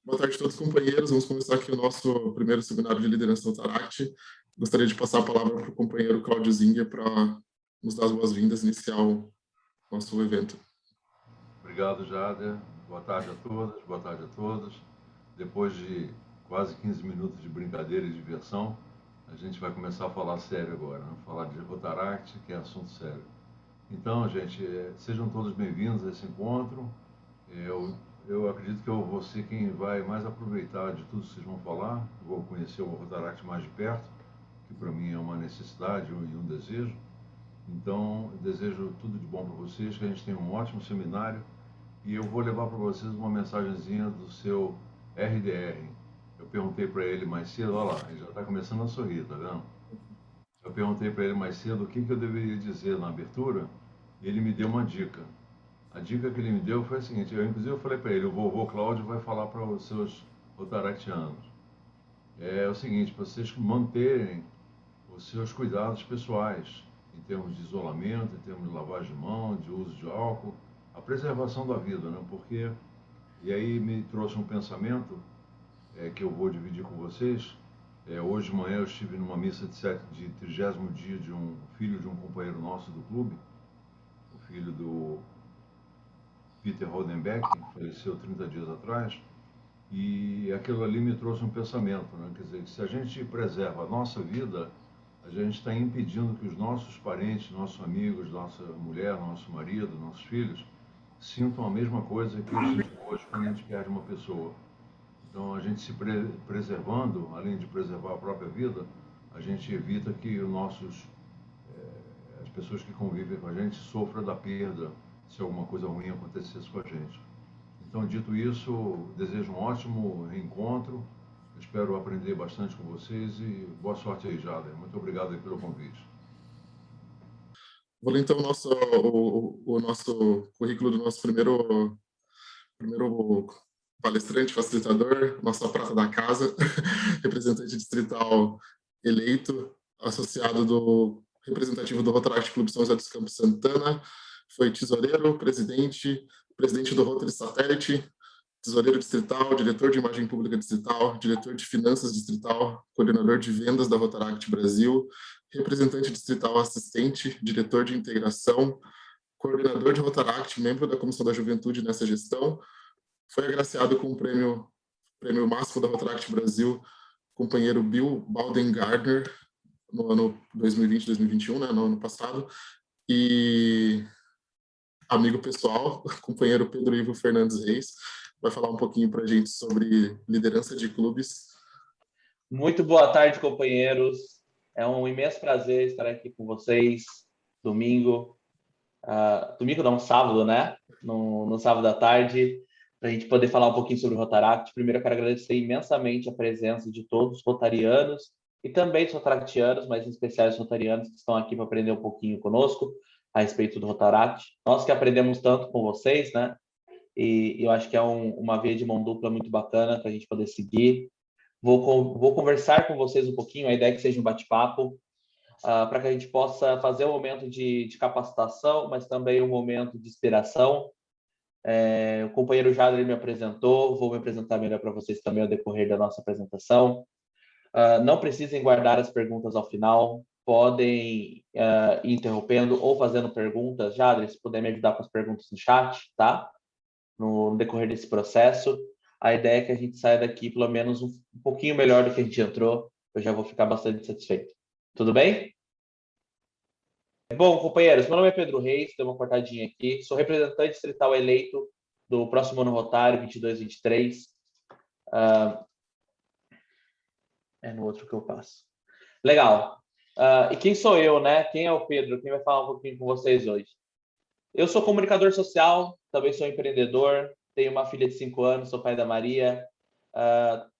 Boa tarde a todos, companheiros. Vamos começar aqui o nosso primeiro seminário de liderança do Rotaract. Gostaria de passar a palavra para o companheiro Cláudio Zinger para nos dar as boas-vindas e iniciar o nosso evento. Obrigado, Jader. Boa tarde a todas, boa tarde a todos. Depois de quase 15 minutos de brincadeira e diversão, a gente vai começar a falar sério agora, né? Falar de Rotaract, que é assunto sério. Então, gente, sejam todos bem-vindos a esse encontro. Eu acredito que eu vou ser quem vai mais aproveitar de tudo que vocês vão falar. Vou conhecer o Rotaract mais de perto, que para mim é uma necessidade e um desejo. Então, eu desejo tudo de bom para vocês, que a gente tenha um ótimo seminário. E eu vou levar para vocês uma mensagenzinha do seu RDR. Eu perguntei para ele mais cedo, olha lá, ele já está começando a sorrir, tá vendo? Eu perguntei para ele mais cedo o que eu deveria dizer na abertura, e ele me deu uma dica. A dica que ele me deu foi a seguinte, inclusive eu falei para ele, o vovô Cláudio vai falar para os seus rotaractianos. É o seguinte, para vocês manterem os seus cuidados pessoais, em termos de isolamento, em termos de lavagem de mão, de uso de álcool, a preservação da vida, né? Porque, e aí me trouxe um pensamento que eu vou dividir com vocês. Hoje de manhã eu estive numa missa de 30º dia de um filho de um companheiro nosso do clube, o filho do Peter Rodenbeck, que faleceu 30 dias atrás, e aquilo ali me trouxe um pensamento, né? Quer dizer, que se a gente preserva a nossa vida, a gente está impedindo que os nossos parentes, nossos amigos, nossa mulher, nosso marido, nossos filhos, sintam a mesma coisa que eu sinto hoje quando a gente perde uma pessoa. Então, a gente se preservando, além de preservar a própria vida, a gente evita que as pessoas que convivem com a gente sofram da perda se alguma coisa ruim acontecesse com a gente. Então, dito isso, desejo um ótimo reencontro, espero aprender bastante com vocês e boa sorte aí, Jader. Muito obrigado aí pelo convite. Vou ler então o nosso currículo do nosso primeiro palestrante, facilitador, nossa prata da casa, representante distrital eleito, associado do representativo do Rotaract Clube São José dos Campos Santana, foi tesoureiro, presidente do Rotary Satélite, tesoureiro distrital, diretor de imagem pública distrital, diretor de finanças distrital, coordenador de vendas da Rotaract Brasil, representante distrital assistente, diretor de integração, coordenador de Rotaract, membro da Comissão da Juventude nessa gestão, foi agraciado com o prêmio máximo da Rotaract Brasil, companheiro Bill Balden-Gardner, no ano 2020-2021, né, no ano passado, e amigo pessoal, companheiro Pedro Ivo Fernandes Reis, vai falar um pouquinho para a gente sobre liderança de clubes. Muito boa tarde, companheiros. É um imenso prazer estar aqui com vocês, domingo não, sábado, né? No sábado à tarde, para a gente poder falar um pouquinho sobre o Rotaract. Primeiro, eu quero agradecer imensamente a presença de todos os rotarianos e também dos rotaractianos, mas em especial os rotarianos que estão aqui para aprender um pouquinho conosco a respeito do Rotaract. Nós que aprendemos tanto com vocês, né? E eu acho que é uma via de mão dupla muito bacana para a gente poder seguir. Vou conversar com vocês um pouquinho, a ideia é que seja um bate-papo, para que a gente possa fazer um momento de capacitação, mas também um momento de inspiração. O companheiro Jader me apresentou, vou me apresentar melhor para vocês também ao decorrer da nossa apresentação. Não precisem guardar as perguntas ao final, podem ir interrompendo ou fazendo perguntas. Jader, se puder me ajudar com as perguntas no chat, tá? No decorrer desse processo. A ideia é que a gente saia daqui pelo menos um pouquinho melhor do que a gente entrou. Eu já vou ficar bastante satisfeito. Tudo bem? Bom, companheiros, meu nome é Pedro Reis, dei uma cortadinha aqui. Sou representante distrital eleito do próximo ano rotário, 22-23. É no outro que eu passo. Legal. E quem sou eu, né? Quem é o Pedro? Quem vai falar um pouquinho com vocês hoje? Eu sou comunicador social, também sou empreendedor, tenho uma filha de 5 anos, sou pai da Maria.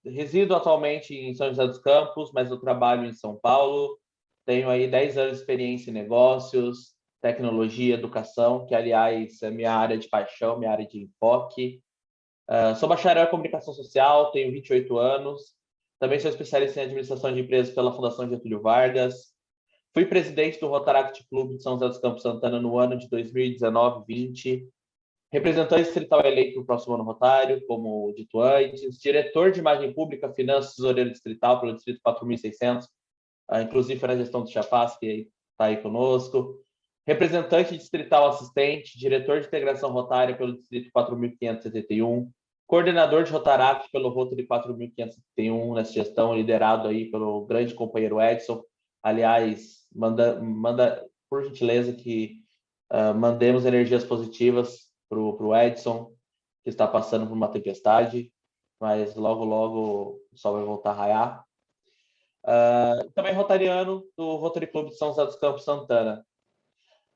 Resido atualmente em São José dos Campos, mas eu trabalho em São Paulo. Tenho aí 10 anos de experiência em negócios, tecnologia, educação, que, aliás, é minha área de paixão, minha área de enfoque. Sou bacharel em comunicação social, tenho 28 anos. Também sou especialista em administração de empresas pela Fundação Getúlio Vargas. Fui presidente do Rotaract Clube de São José dos Campos Santana no ano de 2019-20. representante distrital eleito no próximo ano rotário, como dito antes, diretor de imagem pública, finanças, tesoureiro distrital pelo distrito 4.600, inclusive na gestão do Chafaz, que está aí conosco, representante distrital assistente, diretor de integração rotária pelo distrito 4.571, coordenador de Rotaract pelo Rotary 4.571 nessa gestão, liderado aí pelo grande companheiro Edson. Aliás, manda por gentileza que mandemos energias positivas para o Edson, que está passando por uma tempestade, mas logo, logo o sol vai voltar a raiar. Também rotariano do Rotary Clube de São José dos Campos Santana.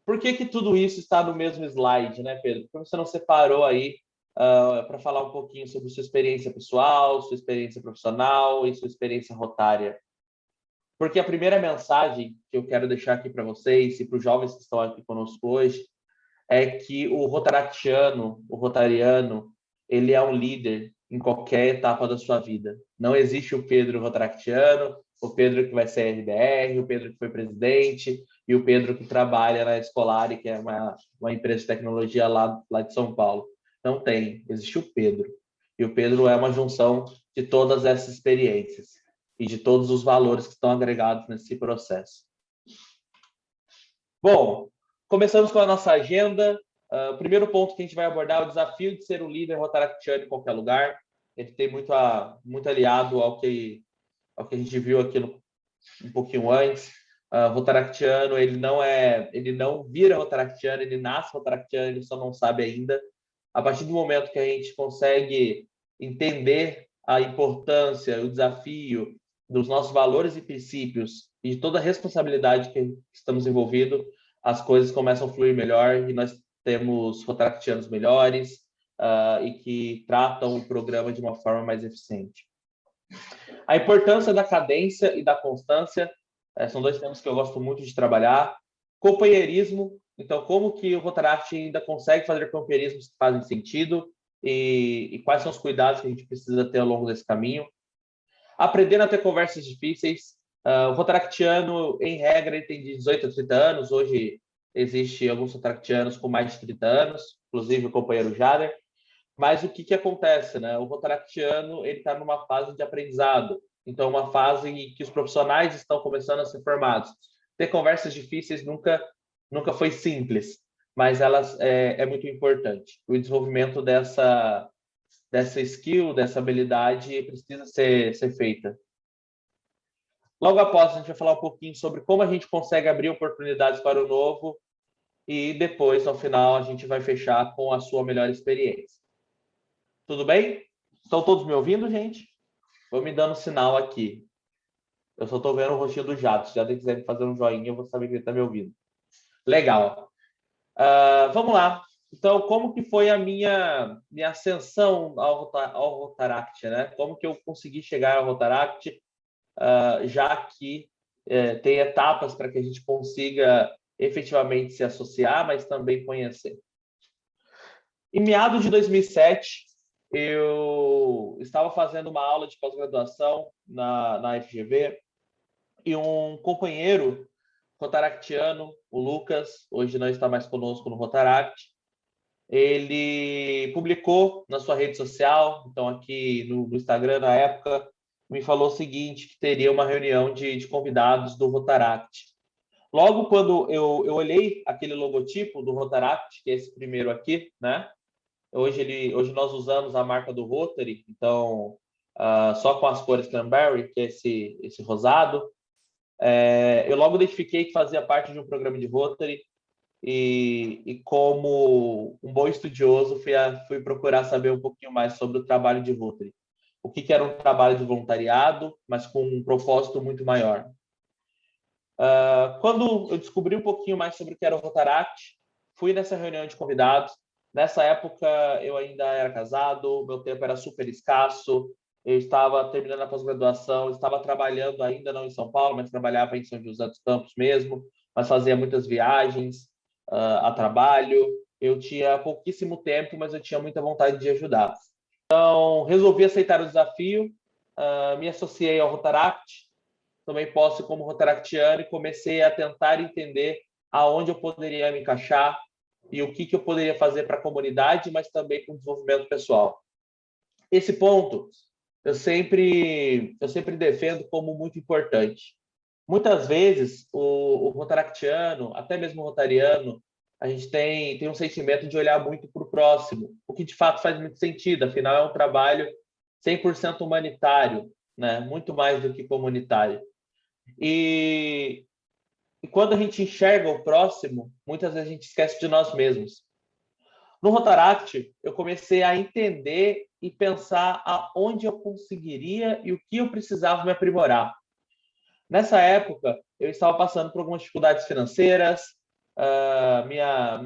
Por que tudo isso está no mesmo slide, né, Pedro? Por que você não separou aí para falar um pouquinho sobre sua experiência pessoal, sua experiência profissional e sua experiência rotária? Porque a primeira mensagem que eu quero deixar aqui para vocês e para os jovens que estão aqui conosco hoje é que o rotaractiano, o rotariano, ele é um líder em qualquer etapa da sua vida. Não existe o Pedro rotaractiano, o Pedro que vai ser RDR, o Pedro que foi presidente e o Pedro que trabalha na Escolari, que é uma empresa de tecnologia lá de São Paulo. Não tem, existe o Pedro. E o Pedro é uma junção de todas essas experiências e de todos os valores que estão agregados nesse processo. Bom, começamos com a nossa agenda. O primeiro ponto que a gente vai abordar é o desafio de ser um líder rotaractiano em qualquer lugar. Ele tem muito aliado ao que a gente viu aqui um pouquinho antes. Rotaractiano, ele não vira rotaractiano, ele nasce rotaractiano, ele só não sabe ainda. A partir do momento que a gente consegue entender a importância, o desafio dos nossos valores e princípios e de toda a responsabilidade que estamos envolvidos, as coisas começam a fluir melhor e nós temos rotaractianos melhores e que tratam o programa de uma forma mais eficiente. A importância da cadência e da constância são dois temas que eu gosto muito de trabalhar. Companheirismo, então como que o Rotaract ainda consegue fazer companheirismos que fazem sentido e quais são os cuidados que a gente precisa ter ao longo desse caminho. Aprendendo a ter conversas difíceis. O rotaractiano, em regra, ele tem de 18 a 30 anos. Hoje existe alguns rotaractianos com mais de 30 anos, inclusive o companheiro Jader. Mas o que acontece, né? O rotaractiano está numa fase de aprendizado. Então, uma fase em que os profissionais estão começando a ser formados. Ter conversas difíceis nunca foi simples, mas elas é muito importante. O desenvolvimento dessa skill, dessa habilidade precisa ser feita. Logo após, a gente vai falar um pouquinho sobre como a gente consegue abrir oportunidades para o novo e depois, ao final, a gente vai fechar com a sua melhor experiência. Tudo bem? Estão todos me ouvindo, gente? Vou me dando sinal aqui. Eu só estou vendo o rostinho do Jato. Se já quiser me fazer um joinha, eu vou saber que ele está me ouvindo. Legal. Vamos lá. Então, como que foi a minha ascensão ao Rotaract, né? Como que eu consegui chegar ao Rotaract, já que tem etapas para que a gente consiga efetivamente se associar, mas também conhecer. Em meados de 2007, eu estava fazendo uma aula de pós-graduação na FGV e um companheiro rotaractiano, o Lucas, hoje não está mais conosco no Rotaract, ele publicou na sua rede social, então aqui no Instagram na época, me falou o seguinte, que teria uma reunião de convidados do Rotaract. Logo quando eu olhei aquele logotipo do Rotaract, que é esse primeiro aqui, né? Hoje nós usamos a marca do Rotary, então só com as cores Cranberry, que é esse rosado. Eu logo identifiquei que fazia parte de um programa de Rotary e como um bom estudioso, fui procurar saber um pouquinho mais sobre o trabalho de Rotary. O que era um trabalho de voluntariado, mas com um propósito muito maior. Quando eu descobri um pouquinho mais sobre o que era o Rotaract, fui nessa reunião de convidados. Nessa época, eu ainda era casado, meu tempo era super escasso, eu estava terminando a pós-graduação, estava trabalhando ainda não em São Paulo, mas trabalhava em São José dos Campos mesmo, mas fazia muitas viagens a trabalho. Eu tinha pouquíssimo tempo, mas eu tinha muita vontade de ajudar. Então, resolvi aceitar o desafio, me associei ao Rotaract, tomei posse como rotaractiano e comecei a tentar entender aonde eu poderia me encaixar, e o que eu poderia fazer para a comunidade, mas também com o desenvolvimento pessoal. Esse ponto eu sempre defendo como muito importante. Muitas vezes, o rotaractiano, até mesmo o rotariano, a gente tem um sentimento de olhar muito para o próximo, o que de fato faz muito sentido, afinal é um trabalho 100% humanitário, né? Muito mais do que comunitário. E quando a gente enxerga o próximo, muitas vezes a gente esquece de nós mesmos. No Rotaract, eu comecei a entender e pensar aonde eu conseguiria e o que eu precisava me aprimorar. Nessa época, eu estava passando por algumas dificuldades financeiras, minha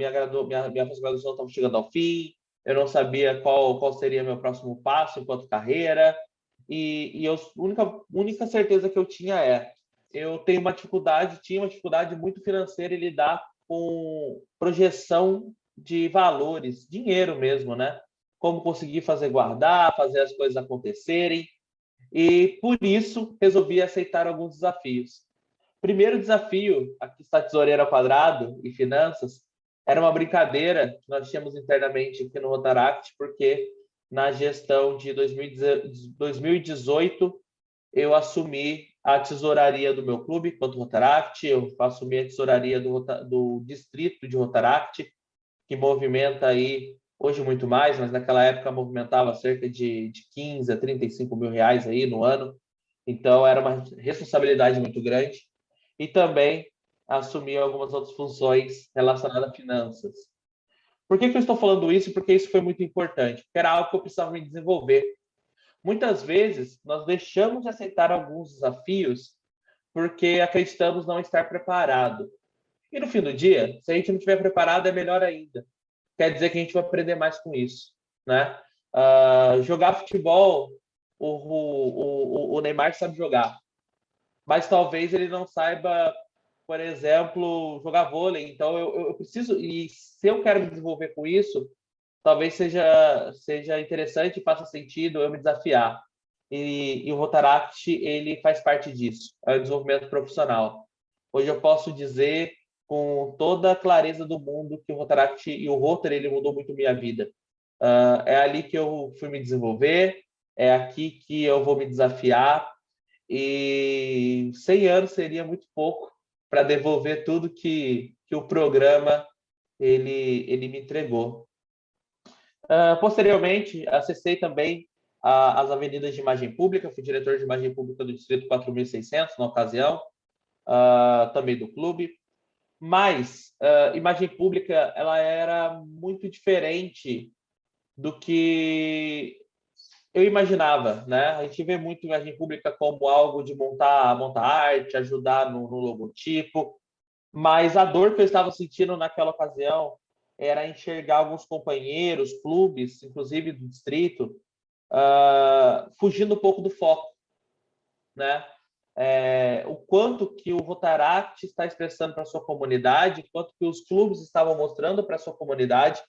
pós-graduação estava chegando ao fim, eu não sabia qual seria meu próximo passo enquanto carreira, e a única certeza que eu tinha eu tinha uma dificuldade muito financeira em lidar com projeção de valores, dinheiro mesmo, né? Como conseguir fazer guardar, fazer as coisas acontecerem. E, por isso, resolvi aceitar alguns desafios. Primeiro desafio, aqui está Tesoureiro ao Quadrado e Finanças, era uma brincadeira que nós tínhamos internamente aqui no Rotaract, porque na gestão de 2018 eu assumi a tesouraria do meu clube, quanto Rotaract, eu assumi a tesouraria do distrito de Rotaract, que movimenta aí, hoje muito mais, mas naquela época movimentava cerca de 15 a 35 mil reais aí no ano. Então, era uma responsabilidade muito grande. E também assumir algumas outras funções relacionadas a finanças. Por que eu estou falando isso? Porque isso foi muito importante, porque era algo que eu precisava me desenvolver. Muitas vezes, nós deixamos de aceitar alguns desafios porque acreditamos não estar preparado. E no fim do dia, se a gente não estiver preparado, é melhor ainda. Quer dizer que a gente vai aprender mais com isso, né? Jogar futebol, o Neymar sabe jogar, mas talvez ele não saiba, por exemplo, jogar vôlei. Então, eu preciso, e se eu quero me desenvolver com isso, talvez seja interessante e faça sentido eu me desafiar. E o Rotaract, ele faz parte disso, é o desenvolvimento profissional. Hoje eu posso dizer com toda a clareza do mundo que o Rotaract e o Rotary, ele mudou muito minha vida. É ali que eu fui me desenvolver, é aqui que eu vou me desafiar, e 100 anos seria muito pouco para devolver tudo que o programa ele me entregou. Posteriormente, acessei também as avenidas de imagem pública, fui diretor de imagem pública do Distrito 4.600 na ocasião, também do clube. Mas imagem pública ela era muito diferente do que eu imaginava, né? A gente vê muito imagem pública como algo de montar arte, ajudar no logotipo, mas a dor que eu estava sentindo naquela ocasião era enxergar alguns companheiros, clubes, inclusive do distrito, fugindo um pouco do foco, né? O quanto que o Rotaract está expressando para a sua comunidade, o quanto que os clubes estavam mostrando para a sua comunidade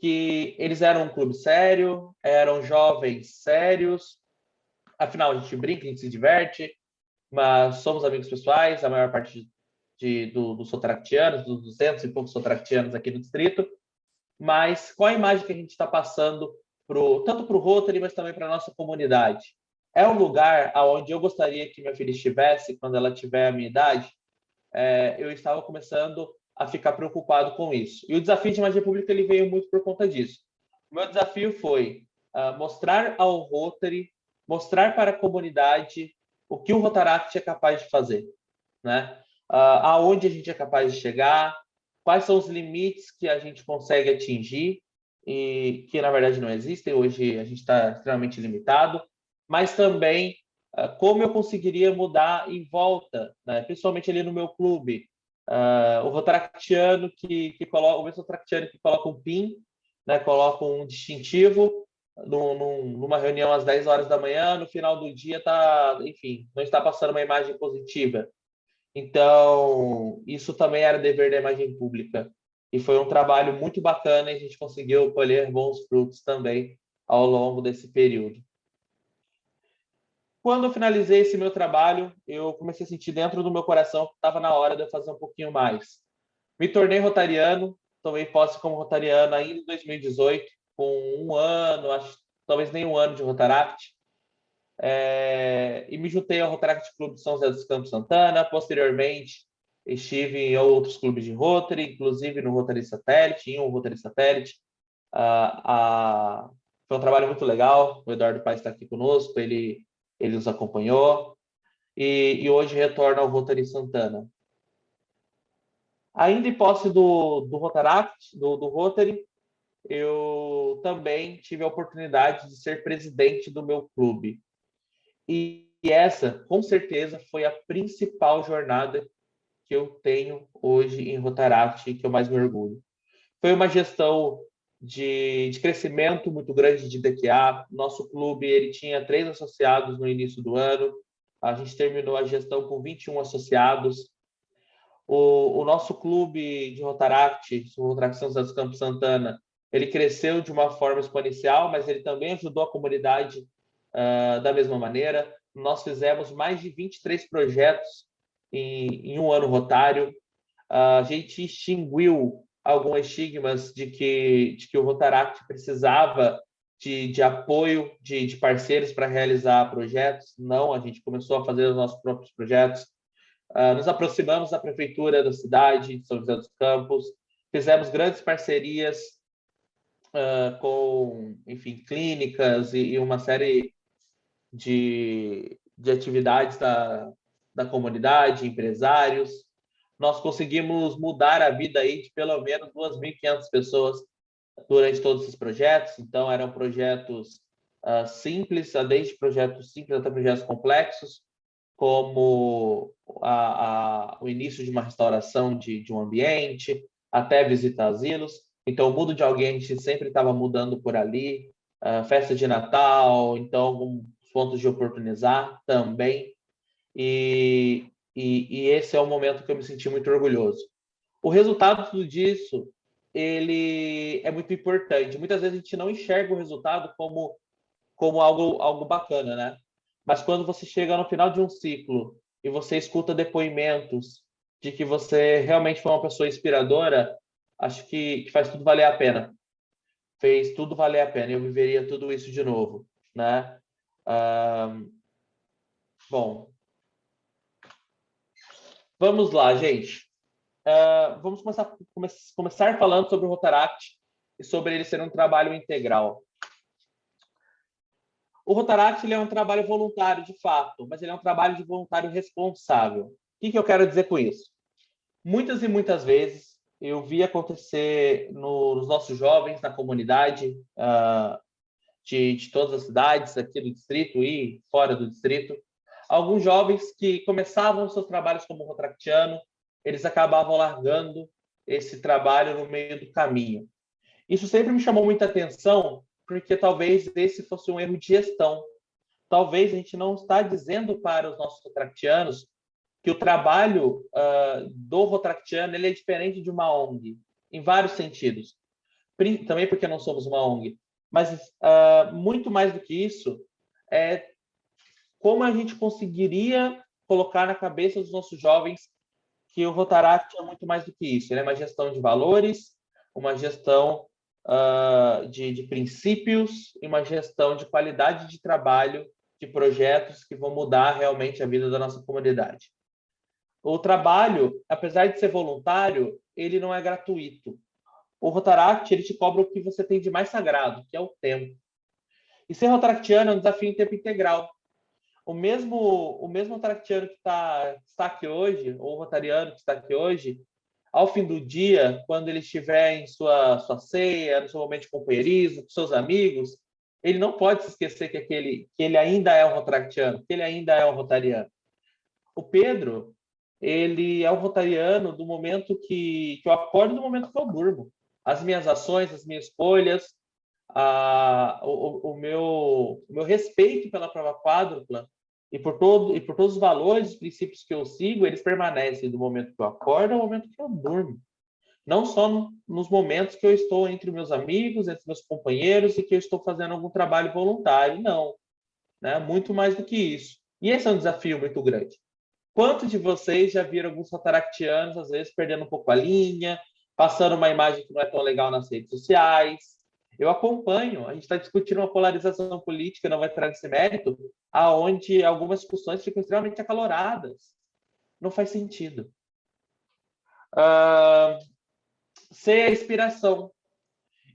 que eles eram um clube sério, eram jovens sérios, afinal a gente brinca, a gente se diverte, mas somos amigos pessoais, a maior parte dos sotaractianos, dos 200 e poucos sotaractianos aqui no distrito, mas qual a imagem que a gente está passando tanto para o Rotary, mas também para a nossa comunidade? É um lugar onde eu gostaria que minha filha estivesse quando ela tiver a minha idade? Eu estava começando a ficar preocupado com isso. E o desafio de imagem pública ele veio muito por conta disso. O meu desafio foi mostrar ao Rotary, mostrar para a comunidade o que o Rotaract é capaz de fazer, né? Aonde a gente é capaz de chegar, quais são os limites que a gente consegue atingir e que, na verdade, não existem. Hoje a gente está extremamente limitado, mas também como eu conseguiria mudar em volta, né? Principalmente ali no meu clube. O Rotaractiano o mesmo Rotaractiano que coloca um PIN, né? Coloca um distintivo numa reunião às 10 horas da manhã, no final do dia enfim, não está passando uma imagem positiva. Então, isso também era dever da imagem pública. E foi um trabalho muito bacana e a gente conseguiu colher bons frutos também ao longo desse período. Quando eu finalizei esse meu trabalho, eu comecei a sentir dentro do meu coração que estava na hora de eu fazer um pouquinho mais. Me tornei rotariano, tomei posse como rotariano ainda em 2018, com 1 ano, acho, talvez nem 1 ano de Rotaract, e me juntei ao Rotaract Clube de São José dos Campos Santana. Posteriormente, estive em outros clubes de Rotary, inclusive no Rotary Satélite, em um Rotary Satélite. Foi um trabalho muito legal. O Eduardo Paes está aqui conosco, ele nos acompanhou, e hoje retorna ao Rotary Santana. Ainda em posse do Rotaract, do Rotary, eu também tive a oportunidade de ser presidente do meu clube. E essa, com certeza, foi a principal jornada que eu tenho hoje em Rotaract, que eu mais me orgulho. Foi uma gestão de crescimento muito grande de DQA. Nosso clube ele tinha 3 associados no início do ano. A gente terminou a gestão com 21 associados. O nosso clube de Rotaract, o Rotaract São José dos Campos Santana, ele cresceu de uma forma exponencial, mas ele também ajudou a comunidade da mesma maneira. Nós fizemos mais de 23 projetos em um ano rotário. A gente extinguiu alguns estigmas de que o Rotaract precisava de apoio de parceiros para realizar projetos. Não, a gente começou a fazer os nossos próprios projetos. Nos aproximamos da prefeitura da cidade de São José dos Campos, fizemos grandes parcerias com, enfim, clínicas e uma série de atividades da comunidade, empresários. Nós conseguimos mudar a vida aí de pelo menos 2.500 pessoas durante todos esses projetos. Então, eram projetos simples, desde projetos simples até projetos complexos, como o início de uma restauração de um ambiente, até visitar asilos. Então, o Mundo de Alguém, a gente sempre estava mudando por ali, festa de Natal, então, alguns pontos de oportunizar também. E esse é o momento que eu me senti muito orgulhoso. O resultado tudo disso, ele é muito importante. Muitas vezes a gente não enxerga o resultado como algo bacana, né? Mas quando você chega no final de um ciclo e você escuta depoimentos de que você realmente foi uma pessoa inspiradora, acho que faz tudo valer a pena. Fez tudo valer a pena. Eu viveria tudo isso de novo, né? Bom, vamos lá, gente. Vamos começar falando sobre o Rotaract e sobre ele ser um trabalho integral. O Rotaract ele é um trabalho voluntário, de fato, mas ele é um trabalho de voluntário responsável. O que eu quero dizer com isso? Muitas e muitas vezes eu vi acontecer nos nossos jovens, na comunidade de todas as cidades, aqui do distrito e fora do distrito, alguns jovens que começavam seus trabalhos como rotaractiano, eles acabavam largando esse trabalho no meio do caminho. Isso sempre me chamou muita atenção, porque talvez esse fosse um erro de gestão. Talvez a gente não está dizendo para os nossos rotaractianos que o trabalho do rotaractiano ele é diferente de uma ONG, em vários sentidos. Também porque não somos uma ONG. Mas, muito mais do que isso, é como a gente conseguiria colocar na cabeça dos nossos jovens que o Rotaract é muito mais do que isso. Ele é uma gestão de valores, uma gestão de princípios e uma gestão de qualidade de trabalho, de projetos que vão mudar realmente a vida da nossa comunidade. O trabalho, apesar de ser voluntário, ele não é gratuito. O Rotaract, ele te cobra o que você tem de mais sagrado, que é o tempo. E ser rotaractiano é um desafio em tempo integral. O mesmo rotaractiano que está aqui hoje, ou rotariano que está aqui hoje, ao fim do dia, quando ele estiver em sua ceia, no seu momento de companheirismo, com seus amigos, ele não pode se esquecer que ele ainda é um rotaractiano, que ele ainda é um rotariano. O Pedro, ele é um rotariano do momento que eu acordo, do momento que eu durmo. As minhas ações, as minhas escolhas, o meu respeito pela prova quádrupla e por todos os valores, os princípios que eu sigo, eles permanecem do momento que eu acordo ao momento que eu durmo. Não só nos momentos que eu estou entre meus amigos, entre meus companheiros e que eu estou fazendo algum trabalho voluntário, não. Né? Muito mais do que isso. E esse é um desafio muito grande. Quantos de vocês já viram alguns rotaractianos, às vezes, perdendo um pouco a linha, passando uma imagem que não é tão legal nas redes sociais. Eu acompanho, a gente está discutindo uma polarização política, não vai entrar nesse mérito, aonde algumas discussões ficam extremamente acaloradas. Não faz sentido. Ser a inspiração.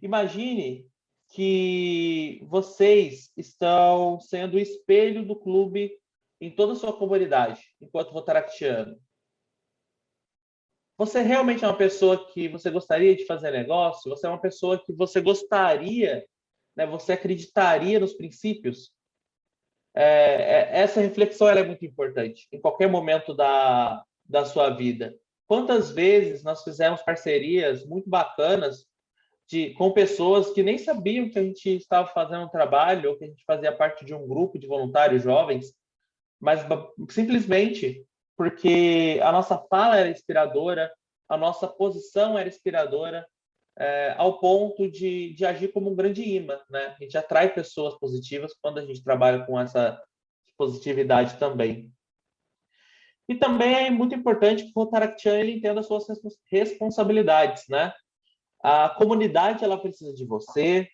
Imagine que vocês estão sendo o espelho do clube em toda a sua comunidade, enquanto rotaractiano. Você realmente é uma pessoa que você gostaria de fazer negócio? Você é uma pessoa que você gostaria, né? Você acreditaria nos princípios? Essa reflexão ela é muito importante em qualquer momento da sua vida. Quantas vezes nós fizemos parcerias muito bacanas com pessoas que nem sabiam que a gente estava fazendo um trabalho ou que a gente fazia parte de um grupo de voluntários jovens, mas simplesmente porque a nossa fala era inspiradora, a nossa posição era inspiradora, ao ponto de agir como um grande imã, né? A gente atrai pessoas positivas quando a gente trabalha com essa positividade também. E também é muito importante que o Rotaractiano ele entenda as suas responsabilidades, né? A comunidade ela precisa de você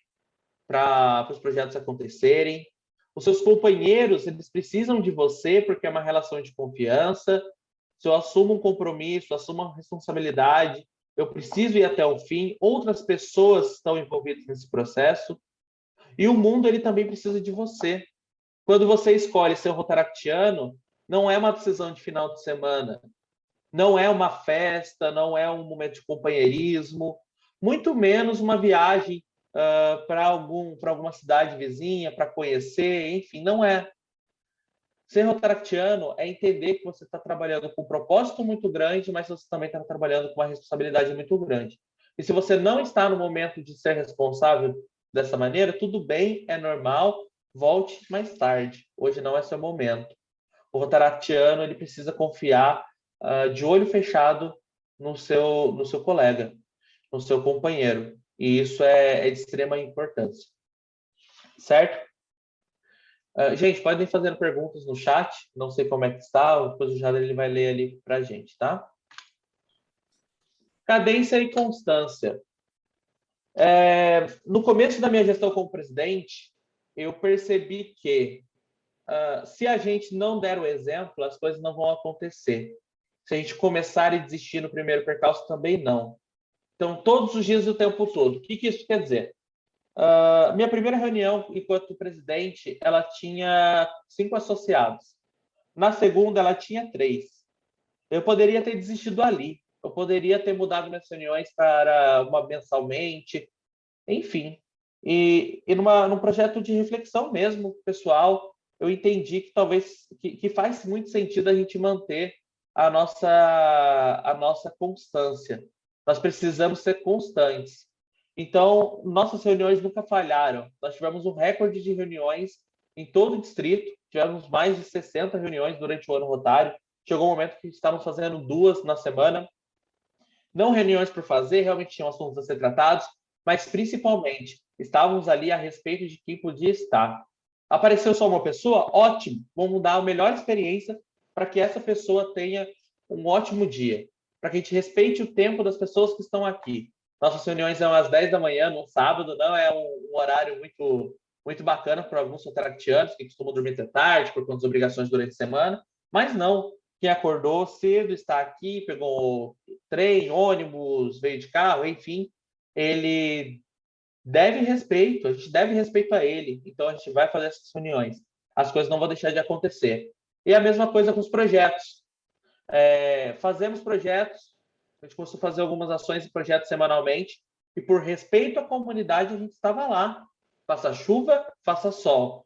para os projetos acontecerem. Os seus companheiros eles precisam de você porque é uma relação de confiança. Se eu assumo um compromisso, assumo uma responsabilidade, eu preciso ir até o fim. Outras pessoas estão envolvidas nesse processo. E o mundo ele também precisa de você. Quando você escolhe ser um rotaractiano, não é uma decisão de final de semana, não é uma festa, não é um momento de companheirismo, muito menos uma viagem para alguma cidade vizinha, para conhecer, enfim, não é. Ser rotaractiano é entender que você está trabalhando com um propósito muito grande, mas você também está trabalhando com uma responsabilidade muito grande. E se você não está no momento de ser responsável dessa maneira, tudo bem, é normal, volte mais tarde. Hoje não é seu momento. O rotaractiano ele precisa confiar de olho fechado no seu colega, no seu companheiro. E isso é de extrema importância. Certo? Gente, podem fazer perguntas no chat. Não sei como é que está. Depois o Jader ele vai ler ali para a gente, tá? Cadência e constância. No começo da minha gestão como presidente, eu percebi que se a gente não der o exemplo, as coisas não vão acontecer. Se a gente começar e desistir no primeiro percalço, também não. Então, todos os dias e o tempo todo. O que isso quer dizer? Minha primeira reunião enquanto presidente, ela tinha 5 associados. Na segunda, ela tinha 3. Eu poderia ter desistido ali. Eu poderia ter mudado minhas reuniões para uma mensalmente. Enfim. E num projeto de reflexão mesmo, pessoal, eu entendi que talvez que faz muito sentido a gente manter a nossa constância. Nós precisamos ser constantes. Então, nossas reuniões nunca falharam. Nós tivemos um recorde de reuniões em todo o distrito. Tivemos mais de 60 reuniões durante o ano rotário. Chegou um momento que estávamos fazendo 2 na semana. Não reuniões por fazer, realmente tinham assuntos a ser tratados, mas principalmente estávamos ali a respeito de quem podia estar. Apareceu só uma pessoa? Ótimo! Vamos dar a melhor experiência para que essa pessoa tenha um ótimo dia, para que a gente respeite o tempo das pessoas que estão aqui. Nossas reuniões são às 10 da manhã, no sábado, não é um horário muito, muito bacana para alguns sotaractianos que costumam dormir até tarde por conta das obrigações durante a semana, mas não. Quem acordou cedo está aqui, pegou trem, ônibus, veio de carro, enfim, ele deve respeito, a gente deve respeito a ele, então a gente vai fazer essas reuniões. As coisas não vão deixar de acontecer. E a mesma coisa com os projetos. Fazemos projetos, a gente costuma fazer algumas ações e projetos semanalmente, e por respeito à comunidade a gente estava lá, faça chuva, faça sol.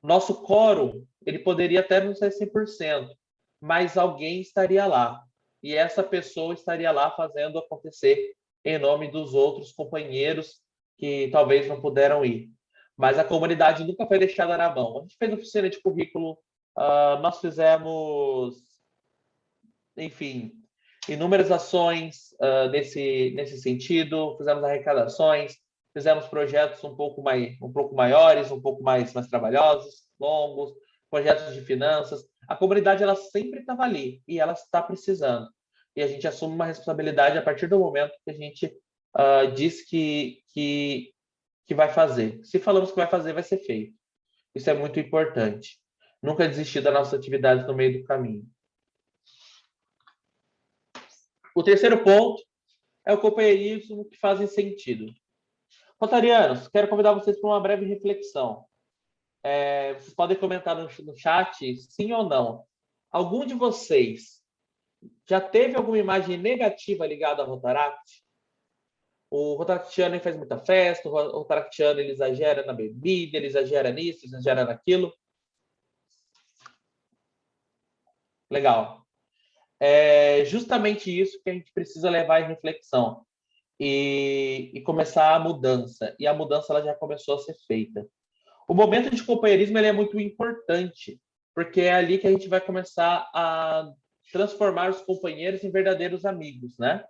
Nosso quórum, ele poderia até não ser 100%, mas alguém estaria lá. E essa pessoa estaria lá fazendo acontecer em nome dos outros companheiros que talvez não puderam ir. Mas a comunidade nunca foi deixada na mão. A gente fez oficina de currículo, nós fizemos, enfim, inúmeras ações nesse sentido, fizemos arrecadações, fizemos projetos um pouco maiores, um pouco mais trabalhosos, longos, projetos de finanças. A comunidade ela sempre estava ali e ela está precisando. e a gente assume uma responsabilidade a partir do momento que a gente diz que vai fazer. Se falamos que vai fazer, vai ser feito. Isso é muito importante. Nunca desistir das nossas atividades no meio do caminho. O terceiro ponto é o companheirismo que faz sentido. Rotarianos, quero convidar vocês para uma breve reflexão. Vocês podem comentar no chat, sim ou não. Algum de vocês já teve alguma imagem negativa ligada ao Rotaract? O Rotaractiano ele faz muita festa, o Rotaractiano ele exagera na bebida, ele exagera nisso, exagera naquilo. Legal. É justamente isso que a gente precisa levar em reflexão e começar a mudança. E a mudança ela já começou a ser feita. O momento de companheirismo ele é muito importante, porque é ali que a gente vai começar a transformar os companheiros em verdadeiros amigos, né?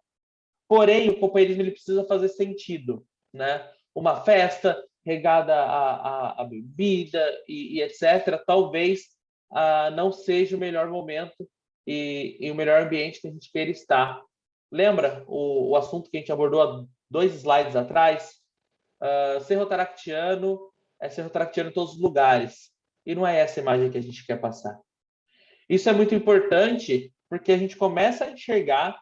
Porém, o companheirismo ele precisa fazer sentido, né? Uma festa regada a bebida e etc., talvez não seja o melhor momento e o melhor ambiente que a gente queira estar. Lembra o assunto que a gente abordou há 2 slides atrás? Ser rotaractiano é ser rotaractiano em todos os lugares. E não é essa imagem que a gente quer passar. Isso é muito importante porque a gente começa a enxergar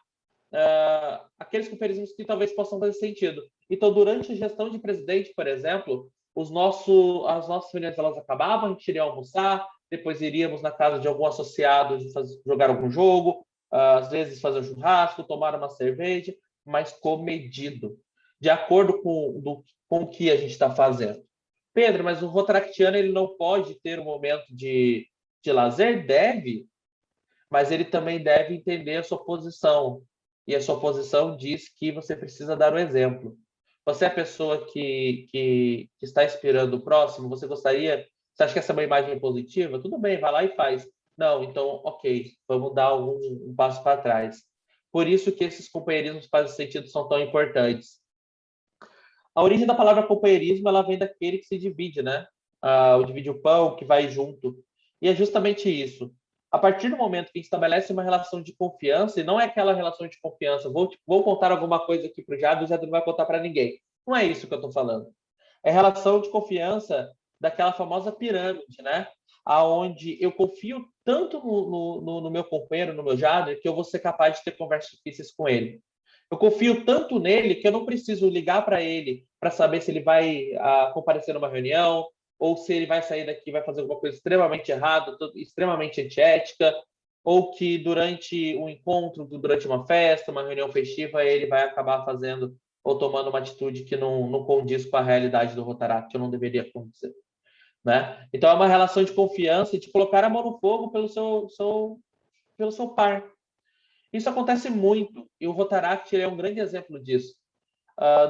aqueles companheirismos que talvez possam fazer sentido. Então, durante a gestão de presidente, por exemplo, as nossas reuniões elas acabavam, a gente iria almoçar, depois iríamos na casa de algum associado jogar algum jogo, às vezes fazer um churrasco, tomar uma cerveja, mas comedido, de acordo com o que a gente está fazendo. Pedro, mas o rotaractiano ele não pode ter um momento de lazer? Deve, mas ele também deve entender a sua posição. E a sua posição diz que você precisa dar o exemplo. Você é a pessoa que está inspirando o próximo? Você acha que essa é uma imagem positiva? Tudo bem, vai lá e faz. Não, então, ok, vamos dar um passo para trás. Por isso que esses companheirismos que fazem sentido são tão importantes. A origem da palavra companheirismo ela vem daquele que se divide, né? O divide o pão, que vai junto. E é justamente isso. A partir do momento que a gente estabelece uma relação de confiança, e não é aquela relação de confiança, vou contar alguma coisa aqui para o Jado não vai contar para ninguém. Não é isso que eu estou falando. É relação de confiança daquela famosa pirâmide, né? Aonde eu confio tanto no meu companheiro, no meu Jader, que eu vou ser capaz de ter conversas difíceis com ele. Eu confio tanto nele que eu não preciso ligar para ele para saber se ele vai comparecer numa reunião ou se ele vai sair daqui e vai fazer alguma coisa extremamente errada, extremamente antiética, ou que durante um encontro, durante uma festa, uma reunião festiva, ele vai acabar fazendo ou tomando uma atitude que não condiz com a realidade do Rotaract, que não deveria acontecer. Né? Então, é uma relação de confiança e de colocar a mão no fogo pelo seu par. Isso acontece muito, e o Rotaract é um grande exemplo disso.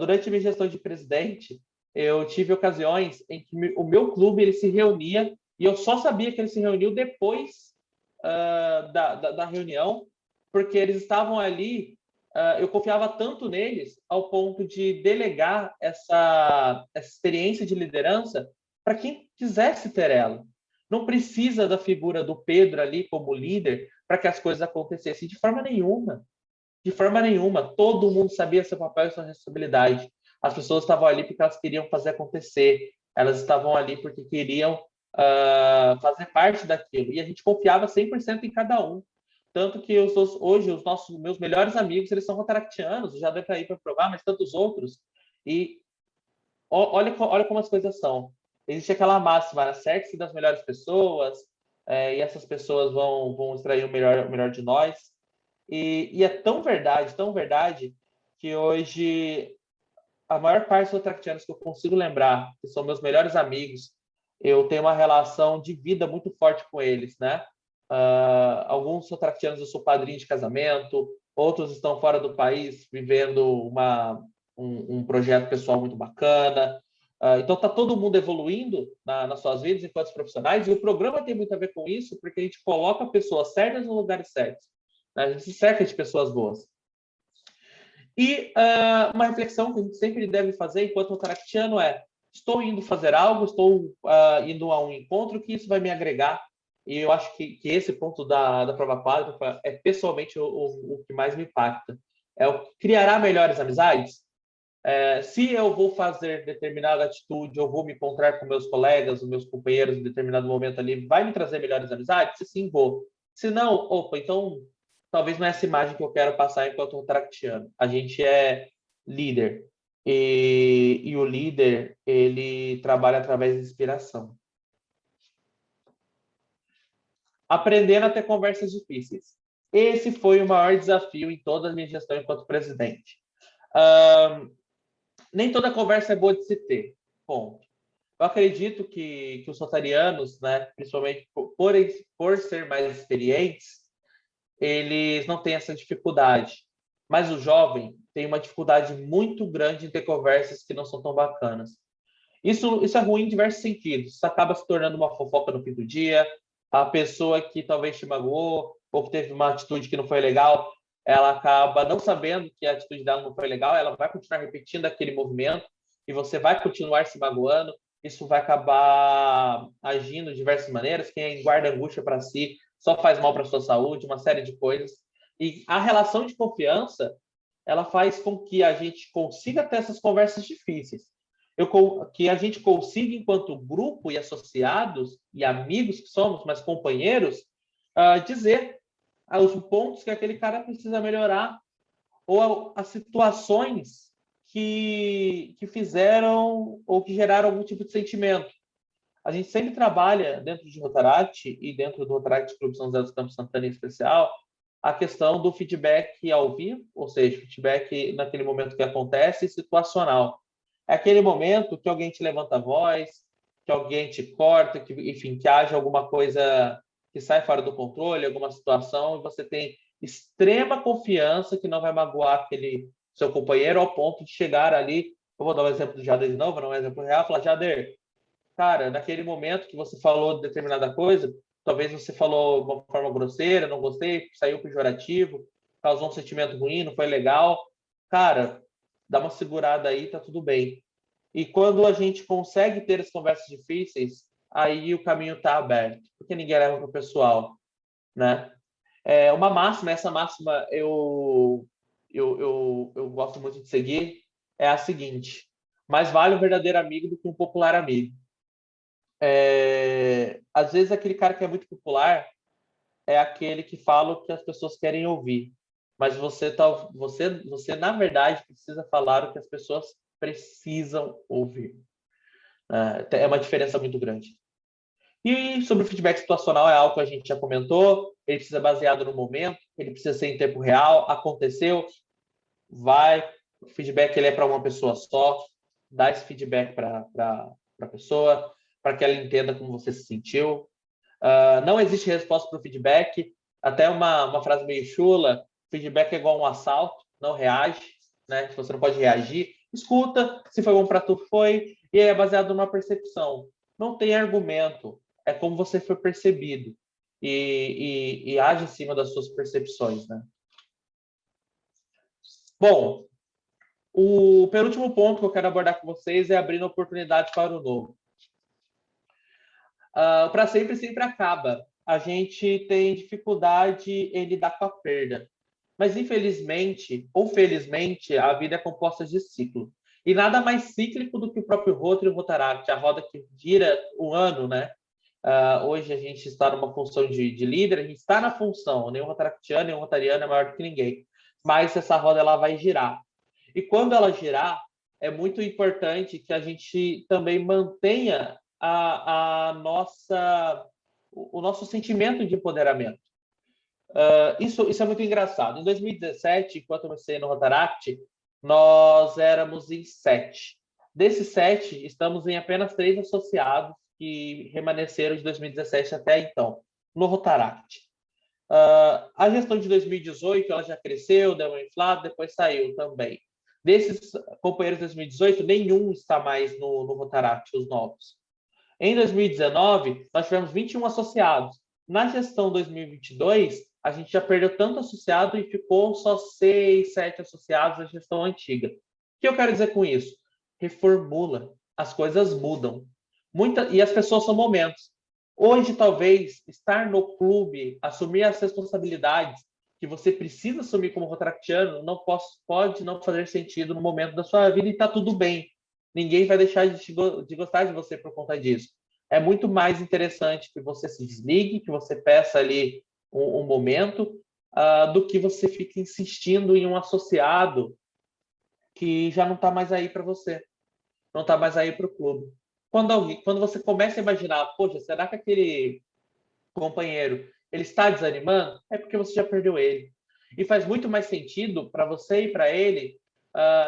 Durante a minha gestão de presidente, eu tive ocasiões em que o meu clube ele se reunia, e eu só sabia que ele se reuniu depois da reunião, porque eles estavam ali, eu confiava tanto neles, ao ponto de delegar essa experiência de liderança para quem quisesse ter ela. Não precisa da figura do Pedro ali como líder para que as coisas acontecessem, de forma nenhuma. De forma nenhuma. Todo mundo sabia seu papel e sua responsabilidade. As pessoas estavam ali porque elas queriam fazer acontecer. Elas estavam ali porque queriam fazer parte daquilo. E a gente confiava 100% em cada um. Tanto que hoje meus melhores amigos eles são rotaractianos, já deu para ir para provar, mas tantos outros. E olha como as coisas são. Existe aquela máxima, cerque-se das melhores pessoas, e essas pessoas vão extrair o melhor de nós. E é tão verdade, que hoje a maior parte dos rotaractianos que eu consigo lembrar, que são meus melhores amigos, eu tenho uma relação de vida muito forte com eles, né? Alguns rotaractianos eu sou padrinho de casamento, outros estão fora do país vivendo um projeto pessoal muito bacana. Então, está todo mundo evoluindo nas suas vidas enquanto profissionais, e o programa tem muito a ver com isso, porque a gente coloca pessoas certas nos lugares certos. Né? A gente se cerca de pessoas boas. E uma reflexão que a gente sempre deve fazer enquanto rotaractiano é: estou indo fazer algo, estou indo a um encontro, que isso vai me agregar. e eu acho que esse ponto da prova quádrupla é pessoalmente o que mais me impacta. É o que criará melhores amizades? Se eu vou fazer determinada atitude, eu vou me encontrar com meus colegas, os meus companheiros em determinado momento ali, vai me trazer melhores amizades? Se sim, vou. Se não, opa, então talvez não é essa imagem que eu quero passar enquanto rotaractiano. A gente é líder. E o líder, ele trabalha através de inspiração. Aprendendo a ter conversas difíceis. Esse foi o maior desafio em toda a minha gestão enquanto presidente. Nem toda conversa é boa de se ter. Ponto. Eu acredito que os rotarianos, né, principalmente por ser mais experientes, eles não têm essa dificuldade. Mas o jovem tem uma dificuldade muito grande em ter conversas que não são tão bacanas. Isso é ruim em diversos sentidos. Isso acaba se tornando uma fofoca no fim do dia. A pessoa que talvez te magoou ou que teve uma atitude que não foi legal, ela acaba não sabendo que a atitude dela não foi legal, ela vai continuar repetindo aquele movimento e você vai continuar se magoando. Isso vai acabar agindo de diversas maneiras. Quem guarda angústia para si só faz mal para a sua saúde, uma série de coisas. E a relação de confiança, ela faz com que a gente consiga ter essas conversas difíceis. Que a gente consiga, enquanto grupo e associados e amigos que somos, mas companheiros, dizer os pontos que aquele cara precisa melhorar ou as situações que fizeram ou que geraram algum tipo de sentimento. A gente sempre trabalha dentro de Rotaract e dentro do Rotaract Clube São José dos Campos Santana em especial, a questão do feedback ao vivo, ou seja, feedback naquele momento que acontece, situacional. É aquele momento que alguém te levanta a voz, que alguém te corta, que, enfim, que haja alguma coisa que sai fora do controle, alguma situação, e você tem extrema confiança que não vai magoar aquele seu companheiro ao ponto de chegar ali. Eu vou dar um exemplo do Jader de novo, vou dar um exemplo real, falar, Jader, cara, naquele momento que você falou determinada coisa, talvez você falou de uma forma grosseira, não gostei, saiu pejorativo, causou um sentimento ruim, não foi legal. Cara, dá uma segurada aí, tá tudo bem. E quando a gente consegue ter as conversas difíceis, aí o caminho tá aberto, porque ninguém leva pro pessoal, né? Uma máxima, essa máxima eu gosto muito de seguir, é a seguinte: mais vale um verdadeiro amigo do que um popular amigo. Às vezes aquele cara que é muito popular é aquele que fala o que as pessoas querem ouvir, mas você na verdade precisa falar o que as pessoas precisam ouvir. É uma diferença muito grande. E sobre o feedback situacional é algo que a gente já comentou, ele precisa ser baseado no momento, ele precisa ser em tempo real, aconteceu, vai, o feedback ele é para uma pessoa só, dá esse feedback para a pessoa, para que ela entenda como você se sentiu. Não existe resposta para o feedback, até uma frase meio chula, feedback é igual um assalto, não reage, né? Você não pode reagir, escuta, se foi bom para tu, foi, e é baseado numa percepção. Não tem argumento, é como você foi percebido e age em cima das suas percepções, né? Bom, o penúltimo ponto que eu quero abordar com vocês é abrindo oportunidades para o novo. Para sempre, sempre acaba. A gente tem dificuldade em lidar com a perda. Mas, infelizmente, ou felizmente, a vida é composta de ciclo. E nada mais cíclico do que o próprio Rotary e o Rotaract, a roda que gira o ano, né? Hoje a gente está numa função de líder, a gente está na função, nem o Rotaractiano, nem o Rotariano é maior do que ninguém. Mas essa roda ela vai girar. E quando ela girar, é muito importante que a gente também mantenha o nosso sentimento de empoderamento. Isso é muito engraçado. Em 2017, enquanto eu comecei no Rotaract, nós éramos em 7. Desses 7, estamos em apenas 3 associados que remanesceram de 2017 até então, no Rotaract. A gestão de 2018 ela já cresceu, deu uma inflada, depois saiu também. Desses companheiros de 2018, nenhum está mais no Rotaract, os novos. Em 2019, nós tivemos 21 associados. Na gestão 2022, a gente já perdeu tanto associado e ficou só 6, 7 associados na gestão antiga. O que eu quero dizer com isso? Reformula. As coisas mudam. E as pessoas são momentos. Hoje, talvez, estar no clube, assumir as responsabilidades que você precisa assumir como rotaractiano, pode não fazer sentido no momento da sua vida e está tudo bem. Ninguém vai deixar de gostar de você por conta disso. É muito mais interessante que você se desligue, que você peça ali um momento, do que você fique insistindo em um associado que já não está mais aí para você, não está mais aí para o clube. Quando você começa a imaginar, poxa, será que aquele companheiro ele está desanimando? É porque você já perdeu ele. E faz muito mais sentido para você e para ele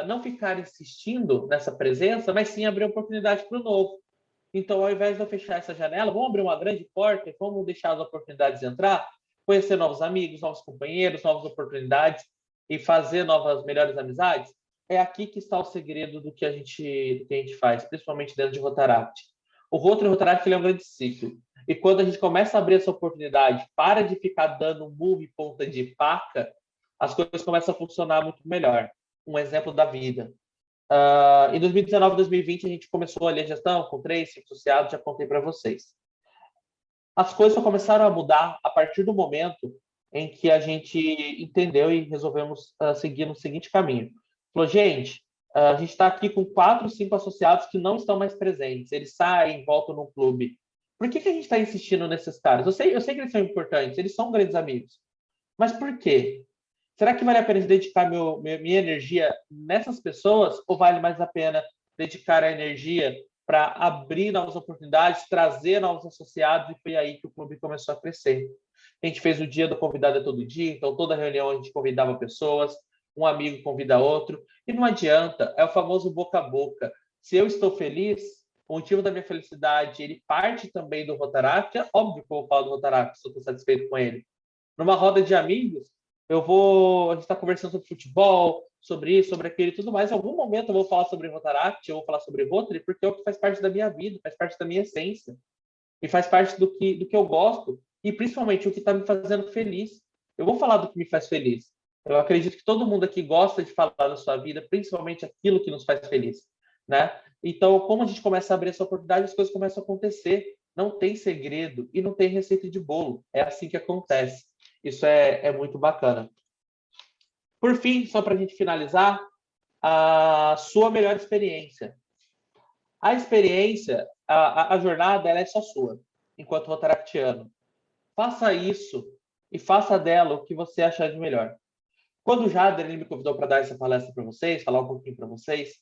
não ficar insistindo nessa presença, mas sim abrir oportunidade para o novo. Então, ao invés de eu fechar essa janela, vamos abrir uma grande porta e vamos deixar as oportunidades entrar, conhecer novos amigos, novos companheiros, novas oportunidades e fazer novas, melhores amizades. É aqui que está o segredo do que a gente faz, principalmente dentro de Rotaract. O Rotaract ele é um grande ciclo. E quando a gente começa a abrir essa oportunidade, para de ficar dando move ponta de faca, as coisas começam a funcionar muito melhor. Um exemplo da vida. Em 2019, 2020, a gente começou ali a gestão com 3, 5 associados, já contei para vocês. As coisas só começaram a mudar a partir do momento em que a gente entendeu e resolvemos seguir no seguinte caminho. Falou, gente, a gente está aqui com 4, 5 associados que não estão mais presentes. Eles saem, voltam no clube. Por que a gente está insistindo nesses caras? Eu sei que eles são importantes, eles são grandes amigos. Mas por quê? Será que vale a pena dedicar minha energia nessas pessoas ou vale mais a pena dedicar a energia para abrir novas oportunidades, trazer novos associados? E foi aí que o clube começou a crescer. A gente fez o dia do convidado todo dia, então toda reunião a gente convidava pessoas, um amigo convida outro, e não adianta, é o famoso boca a boca. Se eu estou feliz, o motivo da minha felicidade, ele parte também do Rotaract, é óbvio que eu vou falar do Rotaract, se eu estou satisfeito com ele. Numa roda de amigos, a gente está conversando sobre futebol, sobre isso, sobre aquilo e tudo mais. Em algum momento eu vou falar sobre Rotaract, eu vou falar sobre Rotary, porque é o que faz parte da minha vida, faz parte da minha essência. E faz parte do que eu gosto. E principalmente o que está me fazendo feliz. Eu vou falar do que me faz feliz. Eu acredito que todo mundo aqui gosta de falar da sua vida, principalmente aquilo que nos faz feliz, né? Então, como a gente começa a abrir essa oportunidade, as coisas começam a acontecer. Não tem segredo e não tem receita de bolo. É assim que acontece. Isso é muito bacana. Por fim, só para a gente finalizar, a sua melhor experiência. A experiência, a jornada, ela é só sua, enquanto rotaractiano. Faça isso e faça dela o que você achar de melhor. Quando o Jader ele me convidou para dar essa palestra para vocês, falar um pouquinho para vocês,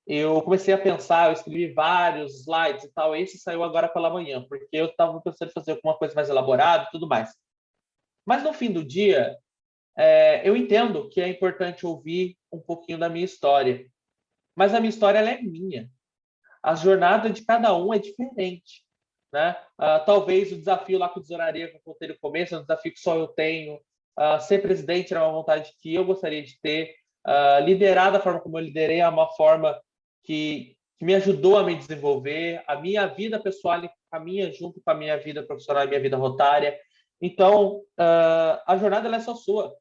eu comecei a pensar, eu escrevi vários slides e tal, esse saiu agora pela manhã, porque eu estava pensando em fazer alguma coisa mais elaborada e tudo mais. Mas no fim do dia, eu entendo que é importante ouvir um pouquinho da minha história. Mas a minha história ela é minha. A jornada de cada um é diferente, né? Talvez o desafio lá com o Tesouraria, que eu contei no começo, é um desafio que só eu tenho. Ser presidente era uma vontade que eu gostaria de ter. Liderar da forma como eu liderei é uma forma que me ajudou a me desenvolver. A minha vida pessoal caminha junto com a minha vida profissional e minha vida rotária. Então, a jornada ela é só sua.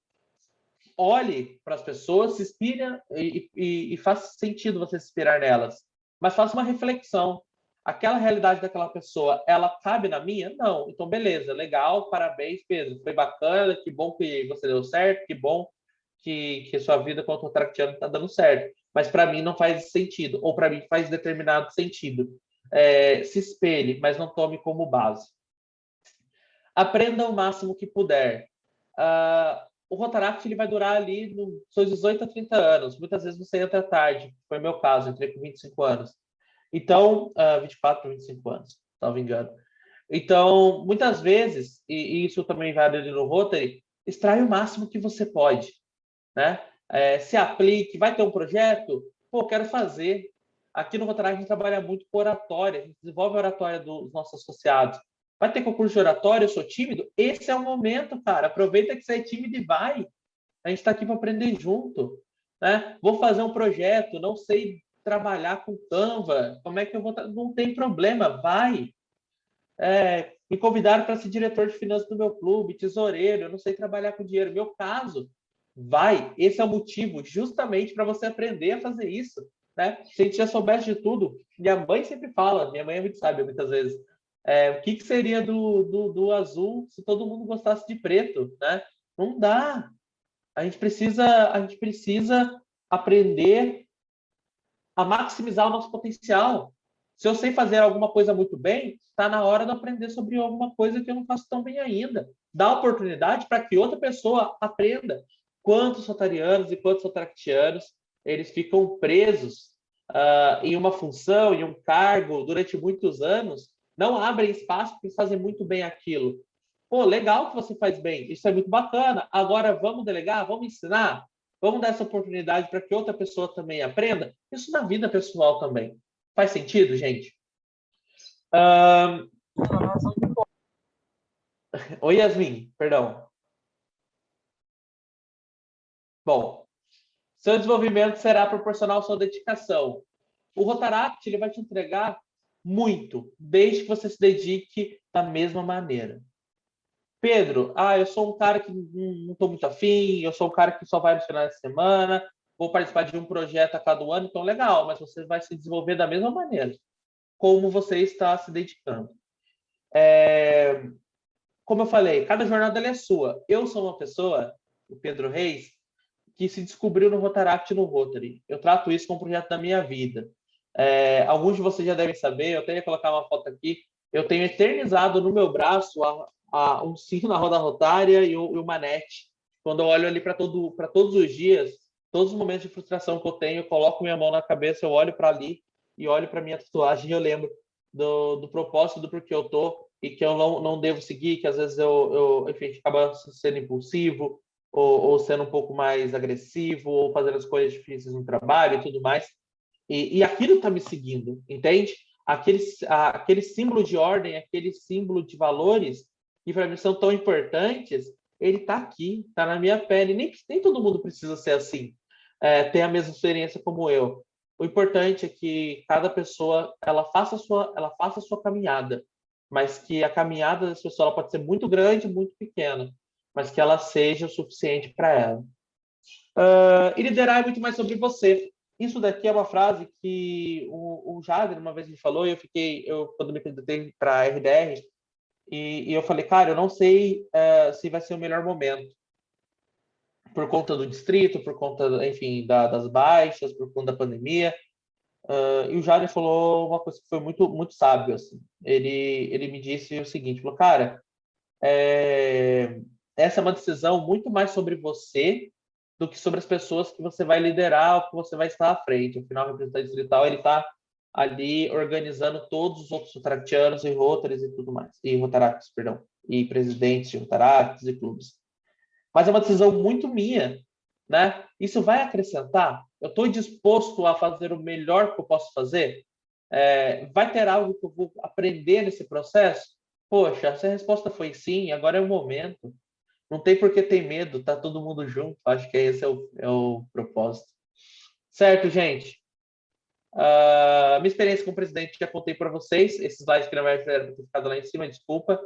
Olhe para as pessoas, se inspira e faz sentido você se inspirar nelas. Mas faça uma reflexão. Aquela realidade daquela pessoa, ela cabe na minha? Não. Então, beleza, legal, parabéns, Pedro. Foi bacana, que bom que você deu certo, que bom que a sua vida como contractiano está dando certo. Mas para mim não faz sentido, ou para mim faz determinado sentido. Se espelhe, mas não tome como base. Aprenda o máximo que puder. O Rotaract ele vai durar ali nos seus 18 a 30 anos. Muitas vezes você entra tarde. Foi o meu caso, entrei com 25 anos. Então, 24 para 25 anos, salvo engano. Então, muitas vezes, e isso também vale ali no Rotary, extrai o máximo que você pode, né? Se aplique, vai ter um projeto? Pô, quero fazer. Aqui no Rotaract a gente trabalha muito com oratória, a gente desenvolve a oratória dos nossos associados. Vai ter concurso de oratória, eu sou tímido? Esse é o momento, cara. Aproveita que você é tímido e vai. A gente está aqui para aprender junto, né? Vou fazer um projeto, não sei trabalhar com Canva, como é que eu vou... Não tem problema, vai. Me convidaram para ser diretor de finanças do meu clube, tesoureiro, eu não sei trabalhar com dinheiro. Meu caso, vai. Esse é o motivo justamente para você aprender a fazer isso, né? Se a gente já soubesse de tudo, minha mãe sempre fala, minha mãe é muito sábia muitas vezes, O que seria do azul se todo mundo gostasse de preto, né? Não dá. A gente precisa aprender a maximizar o nosso potencial. Se eu sei fazer alguma coisa muito bem, está na hora de aprender sobre alguma coisa que eu não faço tão bem ainda. Dá oportunidade para que outra pessoa aprenda. Quantos rotarianos e quantos rotaractianos eles ficam presos em uma função, em um cargo, durante muitos anos, não abrem espaço para fazer muito bem aquilo. Pô, legal que você faz bem, isso é muito bacana. Agora vamos delegar, vamos ensinar, vamos dar essa oportunidade para que outra pessoa também aprenda. Isso na vida pessoal também. Faz sentido, gente? Oi, Yasmin, perdão. Bom, seu desenvolvimento será proporcional à sua dedicação. O Rotaract ele vai te entregar muito, desde que você se dedique da mesma maneira. Pedro, eu sou um cara que não estou muito afim, eu sou um cara que só vai no final de semana, vou participar de um projeto a cada ano, então legal, mas você vai se desenvolver da mesma maneira, como você está se dedicando. Como eu falei, cada jornada é sua. Eu sou uma pessoa, o Pedro Reis, que se descobriu no Rotaract e no Rotary. Eu trato isso como um projeto da minha vida. Alguns de vocês já devem saber, eu até ia colocar uma foto aqui, eu tenho eternizado no meu braço um sino na roda rotária e uma net. Quando eu olho ali para todos os dias, todos os momentos de frustração que eu tenho, eu coloco minha mão na cabeça, eu olho para ali e olho para minha tatuagem e eu lembro do propósito, do porquê eu tô e que eu não devo seguir, que às vezes enfim, acaba sendo impulsivo ou sendo um pouco mais agressivo ou fazendo as coisas difíceis no trabalho e tudo mais. E aquilo está me seguindo, entende? Aquele símbolo de ordem, aquele símbolo de valores que para mim são tão importantes, ele está aqui, está na minha pele. Nem todo mundo precisa ser assim, ter a mesma experiência como eu. O importante é que cada pessoa ela faça a sua caminhada, mas que a caminhada dessa pessoa ela pode ser muito grande, muito pequena, mas que ela seja o suficiente para ela. E liderar é muito mais sobre você. Isso daqui é uma frase que o Jader uma vez me falou e quando me candidatei para a RDR, e eu falei, cara, eu não sei se vai ser o melhor momento. Por conta do distrito, por conta, enfim, das baixas, por conta da pandemia. E o Jader falou uma coisa que foi muito, muito sábio. Assim. Ele me disse o seguinte, falou, cara, essa é uma decisão muito mais sobre você do que sobre as pessoas que você vai liderar ou que você vai estar à frente. Afinal, o representante distrital, ele está ali organizando todos os outros rotaractianos e rotaries e tudo mais. E rotaracts, perdão. E presidentes de rotaracts e clubes. Mas é uma decisão muito minha, né? Isso vai acrescentar? Eu estou disposto a fazer o melhor que eu posso fazer? Vai ter algo que eu vou aprender nesse processo? Poxa, se a resposta foi sim, agora é o momento. Não tem por que ter medo, tá todo mundo junto. Acho que esse é o propósito. Certo, gente? Minha experiência como presidente já contei para vocês. Esse slide que não vai ter ficado lá em cima, desculpa.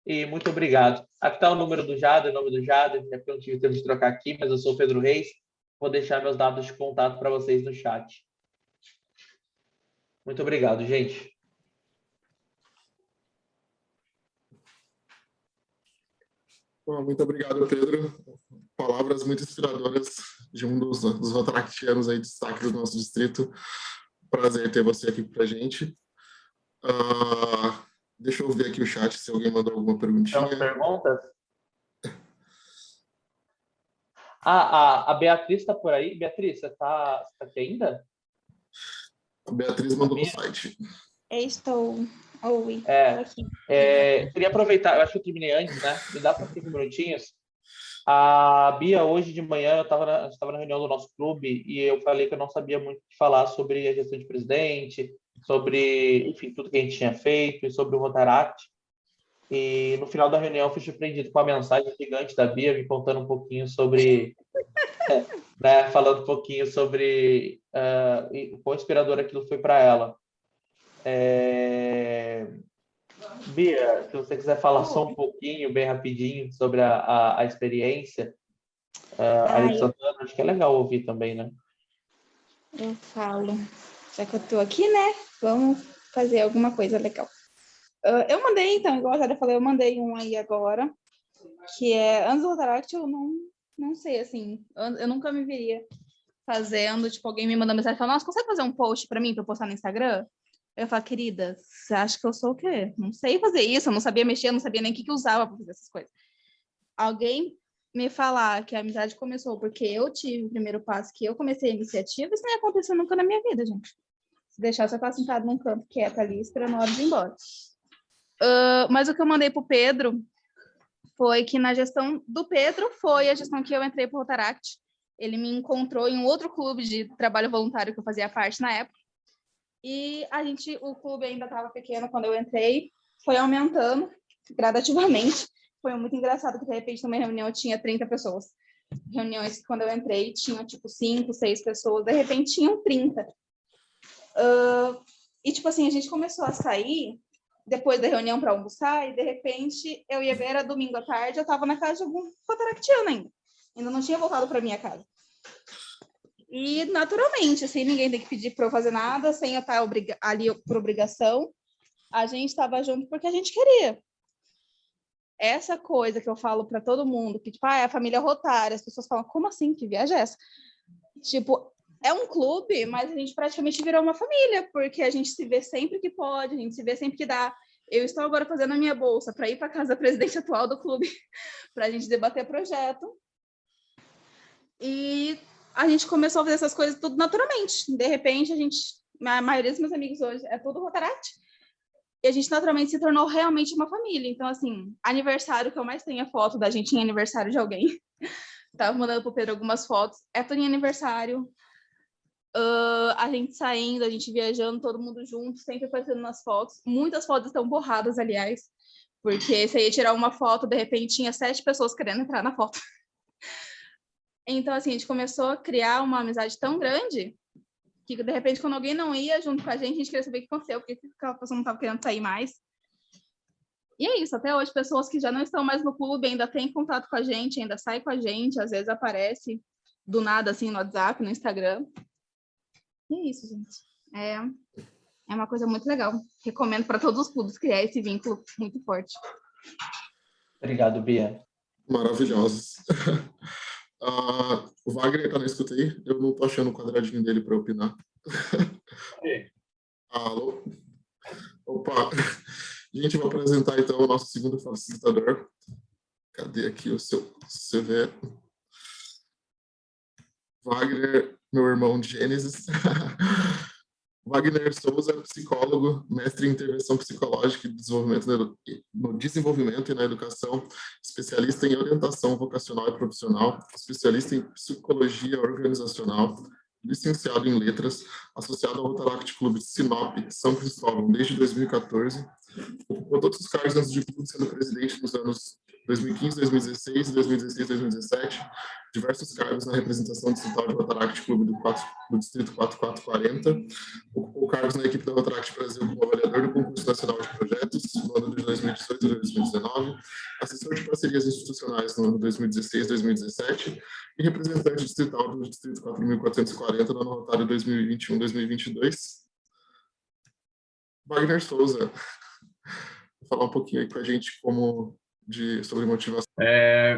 E muito obrigado. Aqui está o número do Jader, o nome do Jader. É porque eu não tive tempo de trocar aqui, mas eu sou o Pedro Reis. Vou deixar meus dados de contato para vocês no chat. Muito obrigado, gente. Bom, muito obrigado, Pedro. Palavras muito inspiradoras de um dos rotaractianos aí, destaque do nosso distrito. Prazer ter você aqui para a gente. Deixa eu ver aqui o chat, se alguém mandou alguma perguntinha. Então, perguntas? A Beatriz está por aí. Beatriz, você está aqui ainda? A Beatriz mandou no site. Estou. Oi. Queria aproveitar, eu acho que eu terminei antes, né? Me dá para 5 minutinhos. A Bia, hoje de manhã, eu estava na reunião do nosso clube e eu falei que eu não sabia muito o que falar sobre a gestão de presidente, sobre, enfim, tudo que a gente tinha feito e sobre o Rotaract. E no final da reunião eu fui surpreendido com a mensagem gigante da Bia me contando um pouquinho sobre, né, falando um pouquinho sobre o quão inspirador aquilo foi para ela. Bia, se você quiser falar só um pouquinho, bem rapidinho, sobre a experiência ali de Santana, acho que é legal ouvir também, né? Eu falo. Já que eu tô aqui, né? Vamos fazer alguma coisa legal. Eu mandei, então, igual a já falei, eu mandei um aí agora, que é, antes do Rotaract, eu não sei, assim, eu nunca me viria fazendo, tipo, alguém me manda mensagem e fala, nossa, consegue fazer um post pra mim, pra eu postar no Instagram? Eu falo, querida, você acha que eu sou o quê? Não sei fazer isso, eu não sabia mexer, eu não sabia nem o que usava pra fazer essas coisas. Alguém me falar que a amizade começou porque eu tive o primeiro passo, que eu comecei a iniciativa, isso não ia acontecer nunca na minha vida, gente. Se deixar, você tá sentado num canto quieto ali, esperando a hora de ir embora. Mas o que eu mandei pro Pedro foi que na gestão do Pedro foi a gestão que eu entrei pro Rotaract. Ele me encontrou em um outro clube de trabalho voluntário que eu fazia parte na época. E o clube ainda estava pequeno quando eu entrei, foi aumentando gradativamente. Foi muito engraçado que, de repente, numa reunião tinha 30 pessoas. Reuniões que, quando eu entrei, tinham, tipo, 5, 6 pessoas. De repente, tinham 30. E, tipo assim, a gente começou a sair depois da reunião para almoçar e, de repente, eu ia ver, era domingo à tarde, eu estava na casa de algum rotaractiano ainda. Ainda não tinha voltado para minha casa. E, naturalmente, assim, ninguém tem que pedir para eu fazer nada, sem eu estar ali por obrigação. A gente estava junto porque a gente queria. Essa coisa que eu falo para todo mundo, que, tipo, é a família rotária, as pessoas falam, como assim? Que viagem é essa? Tipo, é um clube, mas a gente praticamente virou uma família, porque a gente se vê sempre que pode, a gente se vê sempre que dá. Eu estou agora fazendo a minha bolsa para ir para a casa da presidente atual do clube, para a gente debater projeto. E a gente começou a fazer essas coisas tudo naturalmente. De repente, a maioria dos meus amigos hoje é tudo Rotaract, e a gente naturalmente se tornou realmente uma família. Então, assim, aniversário que eu mais tenho é foto da gente em aniversário de alguém. Tava mandando pro Pedro algumas fotos. É tudo em aniversário. A gente saindo, a gente viajando, todo mundo junto, sempre aparecendo nas fotos. Muitas fotos estão borradas, aliás, porque você ia tirar uma foto, de repente tinha 7 pessoas querendo entrar na foto. Então, assim, a gente começou a criar uma amizade tão grande que, de repente, quando alguém não ia junto com a gente queria saber o que aconteceu, porque aquela pessoa não estava querendo sair mais. E é isso, até hoje, pessoas que já não estão mais no clube ainda têm contato com a gente, ainda saem com a gente, às vezes aparece do nada, assim, no WhatsApp, no Instagram. E é isso, gente. É uma coisa muito legal. Recomendo para todos os clubes criar esse vínculo muito forte. Obrigado, Bia. Maravilhosos. O Wagner tá na escuta aí? Eu não tô achando o quadradinho dele para opinar. Alô? Opa! Gente, vou apresentar então o nosso segundo facilitador. Cadê aqui o seu CV? Wagner, meu irmão de Gênesis. Wagner Souza, psicólogo, mestre em intervenção psicológica e no desenvolvimento e na educação, especialista em orientação vocacional e profissional, especialista em psicologia organizacional, licenciado em letras, associado ao Rotaract Clube de Sinop, São Cristóvão, desde 2014. Ocupou todos os cargos antes de clube, sendo presidente nos anos 2015, 2016, 2016, 2017, diversos cargos na representação distrital do Rotaract Clube do Distrito 4440, ocupou cargos na equipe do Rotaract Brasil como avaliador do Concurso Nacional de Projetos no ano de 2018 e 2019, assessor de parcerias institucionais no ano 2016 e 2017 e representante distrital do Distrito 4440 no ano rotário 2021-2022. Wagner Souza, vou falar um pouquinho aí com a gente sobre motivação.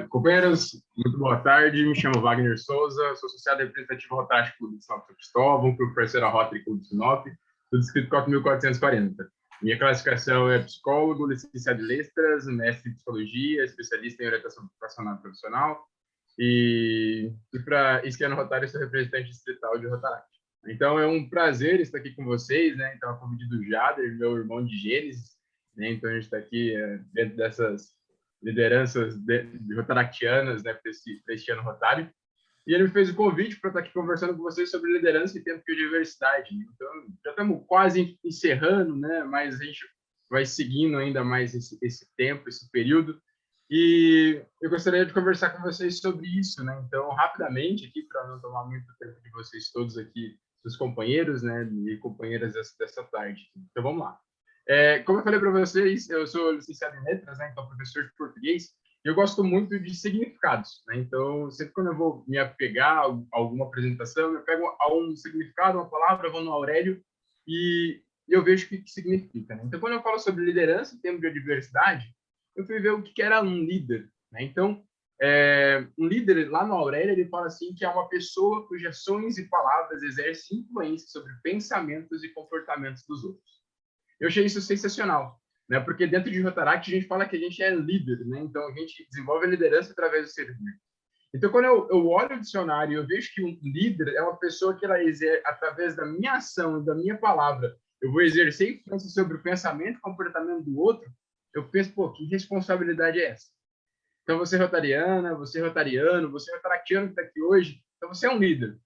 Companheiros, muito boa tarde. Me chamo Wagner Souza, sou associado representativo Rotaract Clube de São Cristóvão, professor da Rotary Clube de Sinop, do Distrito 4440. Minha classificação é psicólogo, licenciado em letras, mestre em psicologia, especialista em orientação vocacional e profissional. E para esse ano Rotary, sou representante distrital de Rotaract. Então, é um prazer estar aqui com vocês, né? Então, a convite do Jader, meu irmão de Gênesis, né? Então, a gente está aqui dentro dessas lideranças de rotaractianas, né, para este ano Rotary. E ele me fez o convite para estar aqui conversando com vocês sobre liderança e tempo de diversidade. Então, já estamos quase encerrando, né, mas a gente vai seguindo ainda mais esse tempo, esse período. E eu gostaria de conversar com vocês sobre isso, né? Então, rapidamente aqui, para não tomar muito tempo de vocês todos aqui, dos companheiros, né, e companheiras dessa tarde. Então, vamos lá. Como eu falei para vocês, eu sou licenciado em letras, né, então professor de português, e eu gosto muito de significados, né? Então, sempre quando eu vou me apegar a alguma apresentação, eu pego a um significado, uma palavra, vou no Aurélio e e eu vejo o que significa, né? Então, quando eu falo sobre liderança em termos de adversidade, eu fui ver o que era um líder, né? Então, um líder, lá no Aurélio, ele fala assim que é uma pessoa cujas ações e palavras exercem influência sobre pensamentos e comportamentos dos outros. Eu achei isso sensacional, né? Porque dentro de Rotaract a gente fala que a gente é líder, né? Então, a gente desenvolve a liderança através do servir. Então, quando eu olho o dicionário e eu vejo que um líder é uma pessoa que ela exerce, através da minha ação e da minha palavra, eu vou exercer influência sobre o pensamento e comportamento do outro, eu penso, pô, que responsabilidade é essa? Então, você é rotariana, você é rotariano, você é rotaractiano que está aqui hoje, então você é um líder.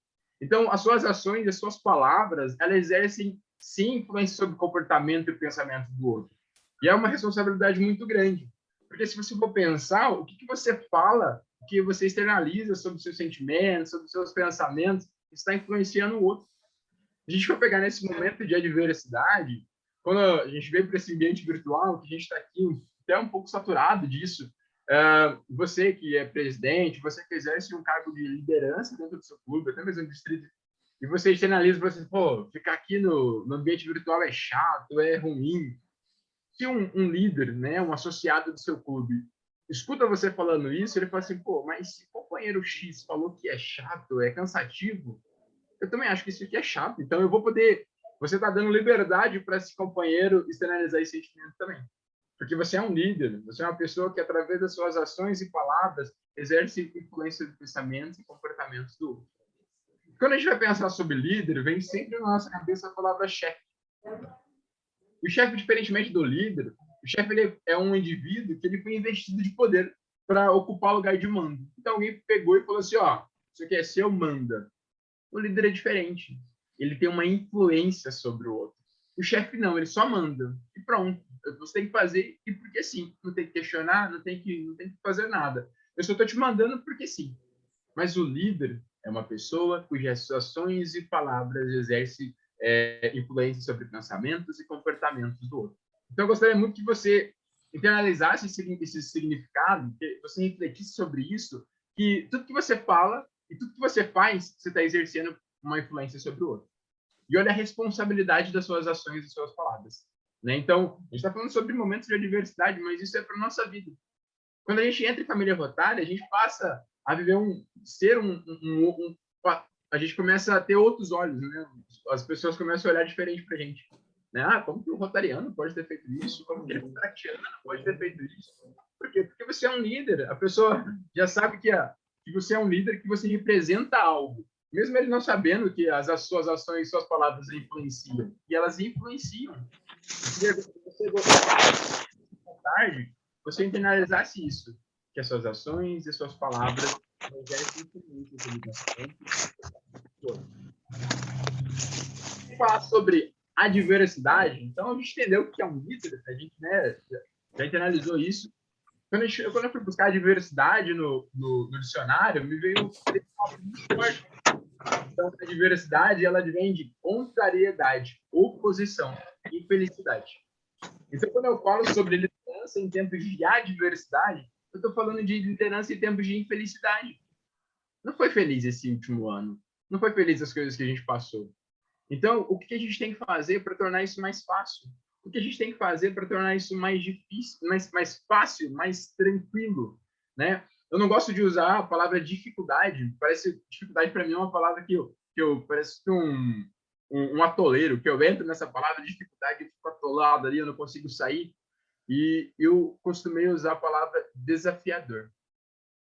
Então, as suas ações, as suas palavras, elas exercem, sim, influência sobre o comportamento e o pensamento do outro. E é uma responsabilidade muito grande. Porque se você for pensar, o que você fala, o que você externaliza sobre os seus sentimentos, sobre os seus pensamentos, está influenciando o outro. A gente for pegar nesse momento de adversidade, quando a gente veio para esse ambiente virtual, que a gente está aqui até um pouco saturado disso, você que é presidente, você que exerce um cargo de liderança dentro do seu clube, até mesmo no distrito, e você externaliza, você, pô, ficar aqui no ambiente virtual é chato, é ruim. Se um líder, né, um associado do seu clube, escuta você falando isso, ele fala assim, pô, mas se o companheiro X falou que é chato, é cansativo, eu também acho que isso aqui é chato, então eu vou poder... Você está dando liberdade para esse companheiro externalizar esse sentimento também. Porque você é um líder, você é uma pessoa que, através das suas ações e palavras, exerce influência de pensamentos e comportamentos do outro. Quando a gente vai pensar sobre líder, vem sempre na nossa cabeça a palavra chefe. O chefe, diferentemente do líder, o chefe ele é um indivíduo que ele foi investido de poder para ocupar o lugar de mando. Então, alguém pegou e falou assim, ó, isso aqui é seu, manda. O líder é diferente. Ele tem uma influência sobre o outro. O chefe não, ele só manda. E pronto. Você tem que fazer e porque sim. Não tem que questionar, não tem que fazer nada. Eu só estou te mandando porque sim. Mas o líder é uma pessoa cujas ações e palavras exercem influência sobre pensamentos e comportamentos do outro. Então, eu gostaria muito que você internalizasse esse significado, que você refletisse sobre isso, que tudo que você fala e tudo que você faz, você está exercendo uma influência sobre o outro. E olha a responsabilidade das suas ações e das suas palavras. Né? Então, a gente está falando sobre momentos de adversidade, mas isso é para a nossa vida. Quando a gente entra em família rotária, a gente passa a viver a gente começa a ter outros olhos, né? As pessoas começam a olhar diferente para a gente. Né? Ah, como que um rotariano pode ter feito isso? Como que um rotaractiano pode ter feito isso? Por quê? Porque você é um líder. A pessoa já sabe que você é um líder, que você representa algo. Mesmo ele não sabendo que as suas ações e suas palavras influenciam. E elas influenciam. Se você gostar tarde, você internalizasse isso, que as suas ações e suas palavras exercem influência sobre você. Falar sobre adversidade, então a gente entendeu o que é um líder, a gente, né, já internalizou isso. Quando eu fui buscar a diversidade no dicionário, me veio três palavras muito fortes. Então, a diversidade, ela vem de contrariedade, oposição e felicidade. Então, quando eu falo sobre liderança em tempos de adversidade, eu estou falando de liderança em tempos de infelicidade. Não foi feliz esse último ano. Não foi feliz as coisas que a gente passou. Então, o que a gente tem que fazer para tornar isso mais fácil? O que a gente tem que fazer para tornar isso mais difícil, mais fácil, mais tranquilo, né? Eu não gosto de usar a palavra dificuldade. Parece dificuldade para mim é uma palavra que eu parece um atoleiro, que eu entro nessa palavra dificuldade, eu fico atolado ali, eu não consigo sair. E eu costumei usar a palavra desafiador.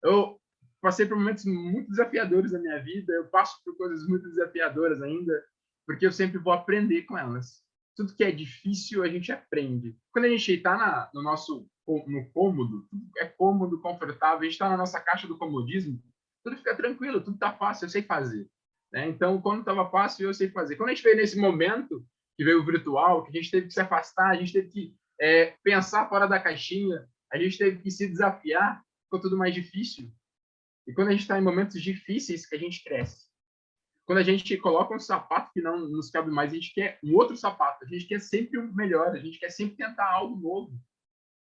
Eu passei por momentos muito desafiadores na minha vida, eu passo por coisas muito desafiadoras ainda, porque eu sempre vou aprender com elas. Tudo que é difícil, a gente aprende. Quando a gente está no cômodo, tudo é cômodo, confortável, a gente está na nossa caixa do comodismo, tudo fica tranquilo, tudo está fácil, eu sei fazer. Né? Então, quando estava fácil, eu sei fazer. Quando a gente veio nesse momento, que veio o virtual, que a gente teve que se afastar, a gente teve que pensar fora da caixinha, a gente teve que se desafiar, ficou tudo mais difícil. E quando a gente está em momentos difíceis, que a gente cresce. Quando a gente coloca um sapato que não nos cabe mais, a gente quer um outro sapato. A gente quer sempre um melhor, a gente quer sempre tentar algo novo.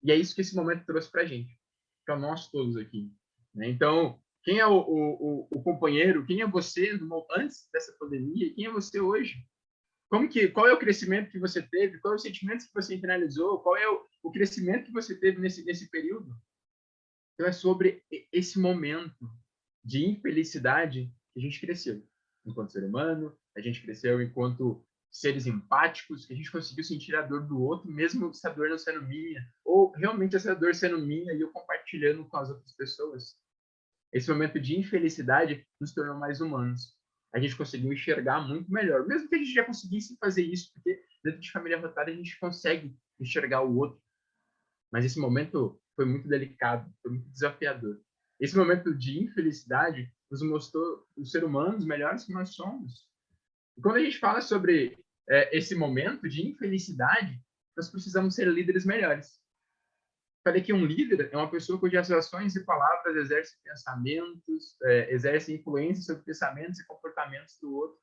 E é isso que esse momento trouxe para a gente, para nós todos aqui. Né? Então, quem é o companheiro? Quem é você antes dessa pandemia? Quem é você hoje? qual é o crescimento que você teve? Qual é o sentimento que você internalizou? Qual é o crescimento que você teve nesse período? Então, é sobre esse momento de infelicidade que a gente cresceu enquanto ser humano, a gente cresceu enquanto seres empáticos, que a gente conseguiu sentir a dor do outro, mesmo essa dor não sendo minha, ou realmente essa dor sendo minha e eu compartilhando com as outras pessoas. Esse momento de infelicidade nos tornou mais humanos. A gente conseguiu enxergar muito melhor, mesmo que a gente já conseguisse fazer isso, porque dentro de família rotária a gente consegue enxergar o outro. Mas esse momento foi muito delicado, foi muito desafiador. Esse momento de infelicidade nos mostrou os seres humanos melhores que nós somos. E quando a gente fala sobre esse momento de infelicidade, nós precisamos ser líderes melhores. Falei que um líder é uma pessoa cujas ações e palavras exercem pensamentos, exercem influência sobre pensamentos e comportamentos do outro.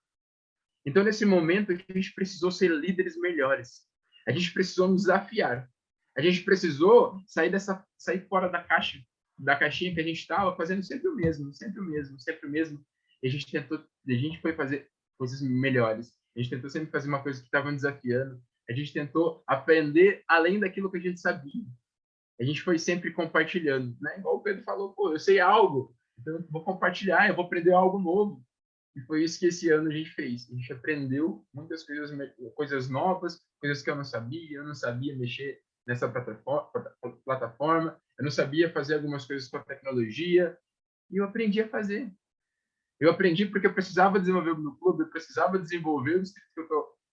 Então, nesse momento, a gente precisou ser líderes melhores. A gente precisou nos desafiar. A gente precisou sair fora da caixinha que a gente estava fazendo sempre o mesmo. E a gente foi fazer coisas melhores. A gente tentou sempre fazer uma coisa que estava desafiando. A gente tentou aprender além daquilo que a gente sabia. A gente foi sempre compartilhando, né? Igual o Pedro falou, pô, eu sei algo, então eu vou compartilhar, eu vou aprender algo novo. E foi isso que esse ano a gente fez. A gente aprendeu muitas coisas novas, coisas que eu não sabia mexer nessa plataforma, eu não sabia fazer algumas coisas com a tecnologia, e eu aprendi a fazer. Eu aprendi porque eu precisava desenvolver o meu clube, eu precisava desenvolver o distrito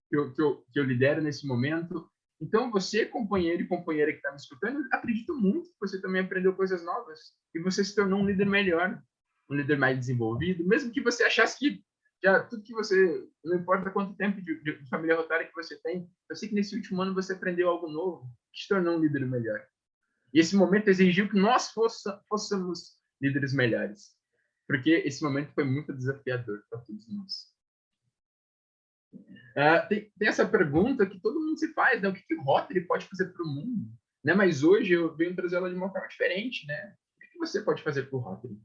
que eu lidero nesse momento. Então, você, companheiro e companheira que está me escutando, acredito muito que você também aprendeu coisas novas e você se tornou um líder melhor, um líder mais desenvolvido, mesmo que você achasse que já tudo que você, não importa quanto tempo de família rotária que você tem, eu sei que nesse último ano você aprendeu algo novo, que se tornou um líder melhor. E esse momento exigiu que nós fôssemos líderes melhores, porque esse momento foi muito desafiador para todos nós. Tem essa pergunta que todo mundo se faz, né? O que o Rotary pode fazer para o mundo? Né? Mas hoje eu venho trazer ela de uma forma diferente, né? O que você pode fazer para o Rotary?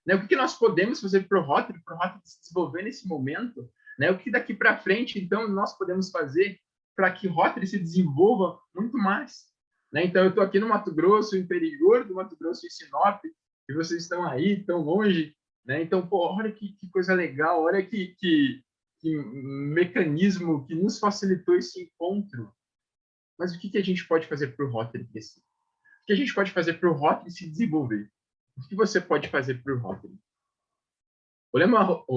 Né? O que nós podemos fazer para o Rotary se desenvolver nesse momento? Né? O que daqui para frente, então, nós podemos fazer para que o Rotary se desenvolva muito mais? Né? Então, eu estou aqui no Mato Grosso, interior do Mato Grosso, em Sinop, e vocês estão aí, tão longe, né? Então, pô, olha que coisa legal, olha que mecanismo que nos facilitou esse encontro. Mas o que a gente pode fazer para o Rotary crescer? O que a gente pode fazer para o Rotary se desenvolver? O que você pode fazer para o Rotary? O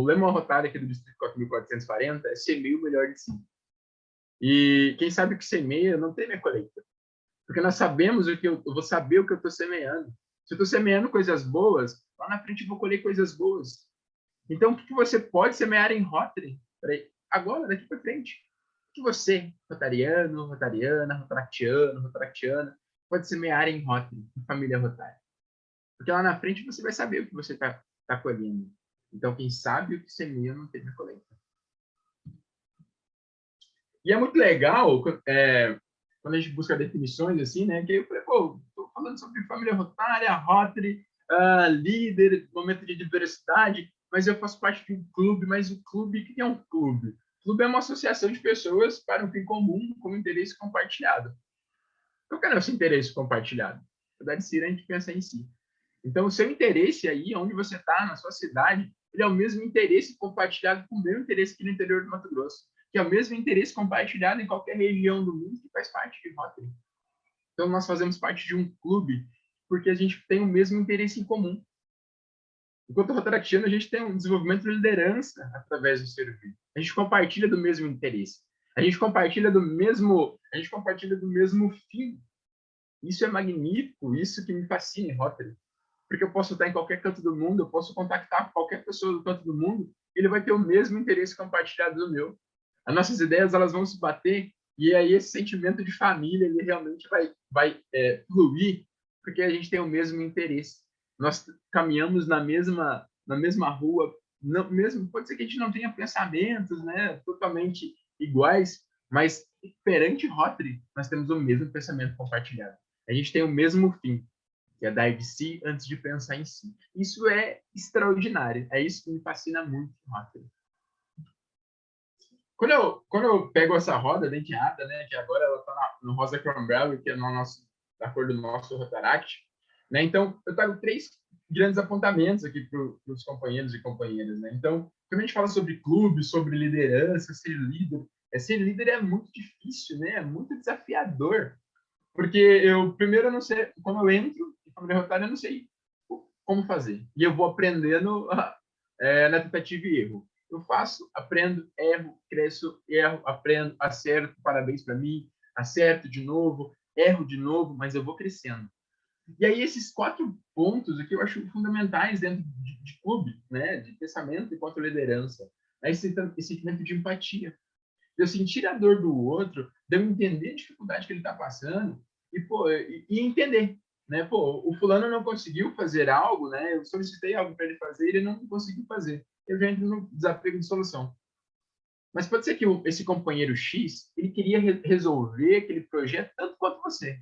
lema rotário aqui do Distrito 4440 é semeia o melhor de si. E quem sabe que semeia não tem minha colheita. Porque nós sabemos eu vou saber o que eu estou semeando. Se eu estou semeando coisas boas, lá na frente eu vou colher coisas boas. Então, o que você pode semear em Rotary? Agora, daqui para frente. O que você, rotariano, rotariana, rotaractiana, pode semear em Rotary, em família rotária? Porque lá na frente você vai saber o que você está colhendo. Então, quem sabe o que semeia não teve a colheita. E é muito legal quando a gente busca definições assim, né? Que eu falei, pô, estou falando sobre família rotária, Rotary, líder, momento de diversidade, mas eu faço parte de um clube. Mas o clube, o que é um clube? O clube é uma associação de pessoas para um fim comum, com interesse compartilhado. Qual que é o nosso interesse compartilhado? Na verdade, se a gente pensa em si. Então, o seu interesse aí, onde você está, na sua cidade, ele é o mesmo interesse compartilhado com o meu interesse aqui no interior do Mato Grosso, que é o mesmo interesse compartilhado em qualquer região do mundo que faz parte de Rotary. Então, nós fazemos parte de um clube porque a gente tem o mesmo interesse em comum. Enquanto rotaractiano, a gente tem um desenvolvimento de liderança através do serviço. A gente compartilha do mesmo interesse. A gente compartilha do mesmo fim. Isso é magnífico, isso que me fascina em Rotary. Porque eu posso estar em qualquer canto do mundo, eu posso contactar qualquer pessoa do canto do mundo, ele vai ter o mesmo interesse compartilhado do meu. As nossas ideias, elas vão se bater, e aí esse sentimento de família, ele realmente vai fluir, porque a gente tem o mesmo interesse. Nós caminhamos na mesma rua, pode ser que a gente não tenha pensamentos, né, totalmente iguais, mas perante Rotary, nós temos o mesmo pensamento compartilhado. A gente tem o mesmo fim, que é dar de si antes de pensar em si. Isso é extraordinário. É isso que me fascina muito em Rotary. quando eu pego essa roda denteada, né, que agora ela está no rosa cranberry, que é da cor do nosso Rotaract, né, então eu trago 3 grandes apontamentos aqui para os companheiros e companheiras, né. Então, quando a gente fala sobre clube, sobre liderança, ser líder é muito difícil, né, é muito desafiador, porque primeiro eu não sei, quando eu entro em família rotária, eu não sei como fazer, e eu vou aprendendo na tentativa e erro. Eu faço, aprendo, erro, cresço, erro, aprendo, acerto, parabéns para mim, acerto de novo, erro de novo, mas eu vou crescendo. E aí esses 4 pontos aqui eu acho fundamentais dentro de clube, né, de pensamento enquanto liderança. Esse sentimento de empatia, de eu sentir a dor do outro, de eu entender a dificuldade que ele está passando e entender, né? Pô, o fulano não conseguiu fazer algo, né? Eu solicitei algo para ele fazer e ele não conseguiu fazer. Eu já entro no desapego de solução. Mas pode ser que esse companheiro X, ele queria resolver aquele projeto tanto quanto você,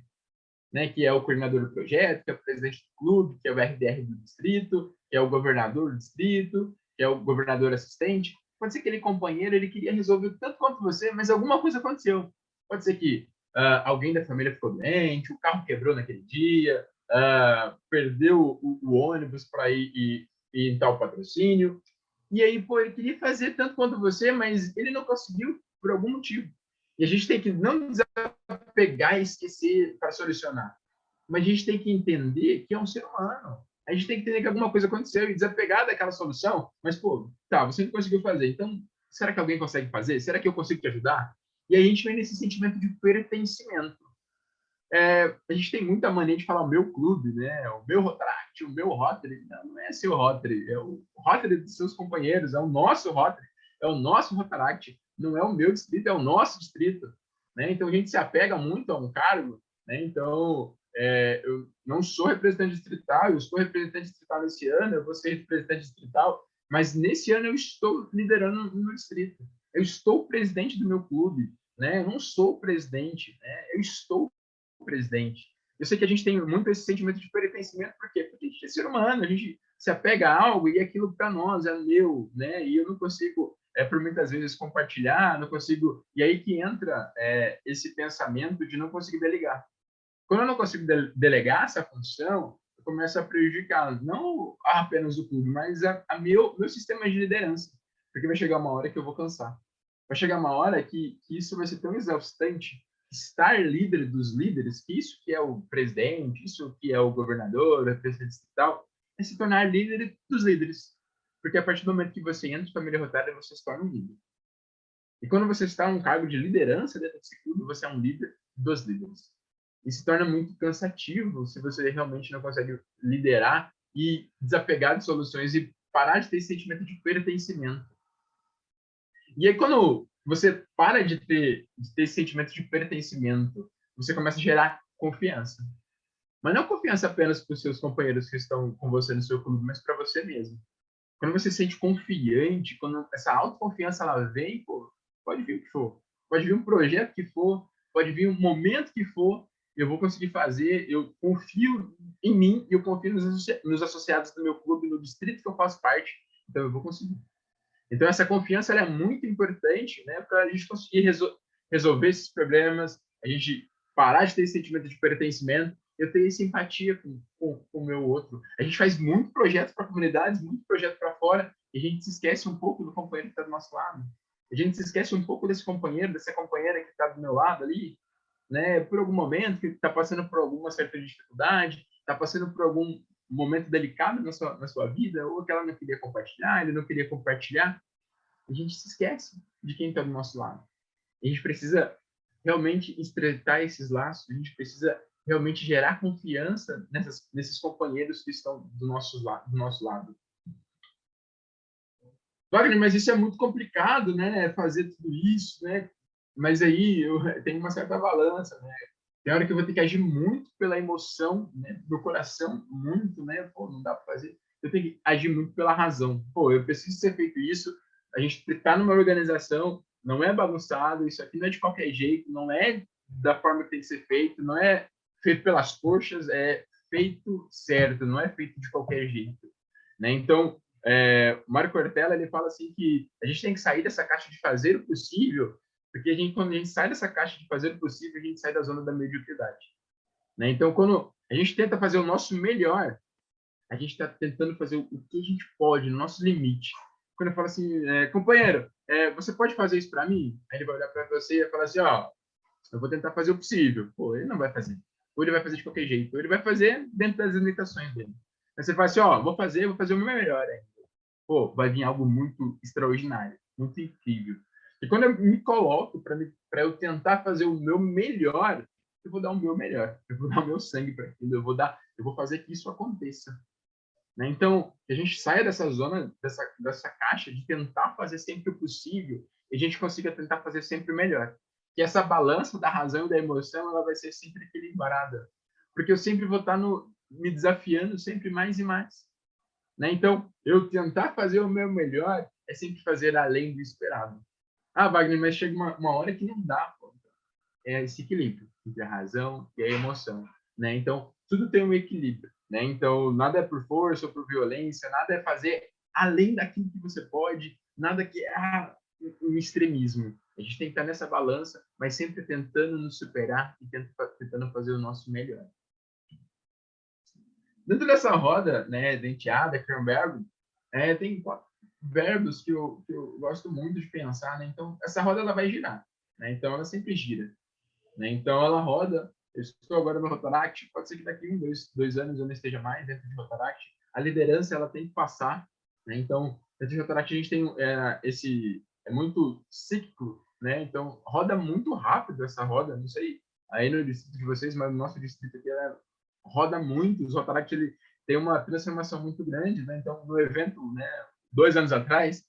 né? Que é o coordenador do projeto, que é o presidente do clube, que é o RDR do distrito, que é o governador do distrito, que é o governador assistente. Pode ser que aquele companheiro, ele queria resolver tanto quanto você, mas alguma coisa aconteceu. Pode ser que alguém da família ficou doente, o carro quebrou naquele dia, perdeu o ônibus para ir em tal patrocínio. E aí, pô, ele queria fazer tanto quanto você, mas ele não conseguiu por algum motivo. E a gente tem que não desapegar e esquecer para solucionar. Mas a gente tem que entender que é um ser humano. A gente tem que entender que alguma coisa aconteceu e desapegar daquela solução. Mas, pô, tá, você não conseguiu fazer. Então, será que alguém consegue fazer? Será que eu consigo te ajudar? E aí a gente vem nesse sentimento de pertencimento. A gente tem muita mania de falar o meu clube, né? O meu Rotaract, o meu Rotary. Não é seu Rotary, é o Rotary dos seus companheiros, é o nosso Rotary, é o nosso Rotaract. Não é o meu distrito, é o nosso distrito. Né? Então a gente se apega muito a um cargo, né? Então eu não sou representante distrital, eu sou representante distrital nesse ano, eu vou ser representante distrital, mas nesse ano eu estou liderando no distrito. Eu estou presidente do meu clube, né? Eu não sou presidente, né? Eu estou presidente. Eu sei que a gente tem muito esse sentimento de pertencimento, por quê? Porque a gente é ser humano, a gente se apega a algo e aquilo para nós é meu, né? E eu não consigo, por muitas vezes, compartilhar, não consigo. E aí que entra esse pensamento de não conseguir delegar. Quando eu não consigo delegar essa função, eu começo a prejudicar não apenas o clube, mas meu sistema de liderança. Porque vai chegar uma hora que eu vou cansar. Vai chegar uma hora que isso vai ser tão exaustante, estar líder dos líderes, que isso que é o presidente, isso que é o governador, o presidente distrital, é se tornar líder dos líderes. Porque a partir do momento que você entra em família rotária, você se torna um líder. E quando você está em um cargo de liderança dentro desse clube, você é um líder dos líderes. E se torna muito cansativo se você realmente não consegue liderar e desapegar de soluções e parar de ter esse sentimento de pertencimento. E aí, quando você para de ter esse sentimento de pertencimento, você começa a gerar confiança. Mas não confiança apenas para os seus companheiros que estão com você no seu clube, mas para você mesmo. Quando você se sente confiante, quando essa autoconfiança ela vem, pô, pode vir o que for. Pode vir um projeto que for, pode vir um momento que for, eu vou conseguir fazer, eu confio em mim e eu confio nos associados do meu clube, no distrito que eu faço parte, então eu vou conseguir. Então, essa confiança ela é muito importante, né, para a gente conseguir resolver esses problemas, a gente parar de ter esse sentimento de pertencimento, eu ter essa empatia com o meu outro. A gente faz muito projeto para comunidades, muito projeto para fora, e a gente se esquece um pouco do companheiro que está do nosso lado. A gente se esquece um pouco desse companheiro, dessa companheira que está do meu lado ali, né, por algum momento, que está passando por alguma certa dificuldade, está passando por algum momento delicado na sua vida, ou que ela não queria compartilhar, ele não queria compartilhar, a gente se esquece de quem está do nosso lado. A gente precisa realmente estreitar esses laços, a gente precisa realmente gerar confiança nesses companheiros que estão do nosso lado. Wagner, mas isso é muito complicado, né? Fazer tudo isso, né? Mas aí eu tenho uma certa balança, né? Tem hora que eu vou ter que agir muito pela emoção, né? Do coração, muito, né? Pô, não dá para fazer. Eu tenho que agir muito pela razão. Pô, eu preciso ser feito isso. A gente está numa organização, não é bagunçado, isso aqui não é de qualquer jeito, não é da forma que tem que ser feito, não é feito pelas coxas, é feito certo, não é feito de qualquer jeito, né? Então, O Mário Cortella, ele fala assim que a gente tem que sair dessa caixa de fazer o possível, porque quando a gente sai dessa caixa de fazer o possível, a gente sai da zona da mediocridade, né? Então, quando a gente tenta fazer o nosso melhor, a gente está tentando fazer o que a gente pode, no nosso limite. Quando eu falo assim, companheiro, você pode fazer isso para mim? Aí ele vai olhar para você e falar assim, ó, eu vou tentar fazer o possível. Pô, ele não vai fazer. Ou ele vai fazer de qualquer jeito. Ou ele vai fazer dentro das limitações dele. Aí você fala assim, ó, vou fazer o meu melhor. Pô, vai vir algo muito extraordinário, muito incrível. E quando eu me coloco para eu tentar fazer o meu melhor, eu vou dar o meu melhor. Eu vou dar o meu sangue para aquilo. Eu vou fazer que isso aconteça. Né? Então, que a gente saia dessa zona, dessa caixa de tentar fazer sempre o possível e a gente consiga tentar fazer sempre o melhor. Que essa balança da razão e da emoção ela vai ser sempre equilibrada. Porque eu sempre vou estar me desafiando sempre mais e mais. Né? Então, eu tentar fazer o meu melhor é sempre fazer além do esperado. Ah, Wagner, mas chega uma hora que não dá. Pô. É esse equilíbrio entre a razão e a emoção. Né? Então, tudo tem um equilíbrio. Né? Então, nada é por força ou por violência, nada é fazer além daquilo que você pode, nada que é um extremismo. A gente tem que estar nessa balança, mas sempre tentando nos superar e tentando fazer o nosso melhor. Dentro dessa roda, né, denteada, Kernberg, tem 4 verbos que eu gosto muito de pensar. Né? Então, essa roda ela vai girar. Né? Então, ela sempre gira. Né? Então, ela roda. Eu estou agora no Rotaract, pode ser que daqui a 2 anos eu não esteja mais dentro de Rotaract. A liderança ela tem que passar. Né? Então, dentro de Rotaract a gente tem é muito cíclico. Né? Então, roda muito rápido essa roda. Não sei aí no distrito de vocês, mas no nosso distrito aqui roda muito. O Rotaract ele tem uma transformação muito grande. Né? Então, no evento, né, 2 anos atrás,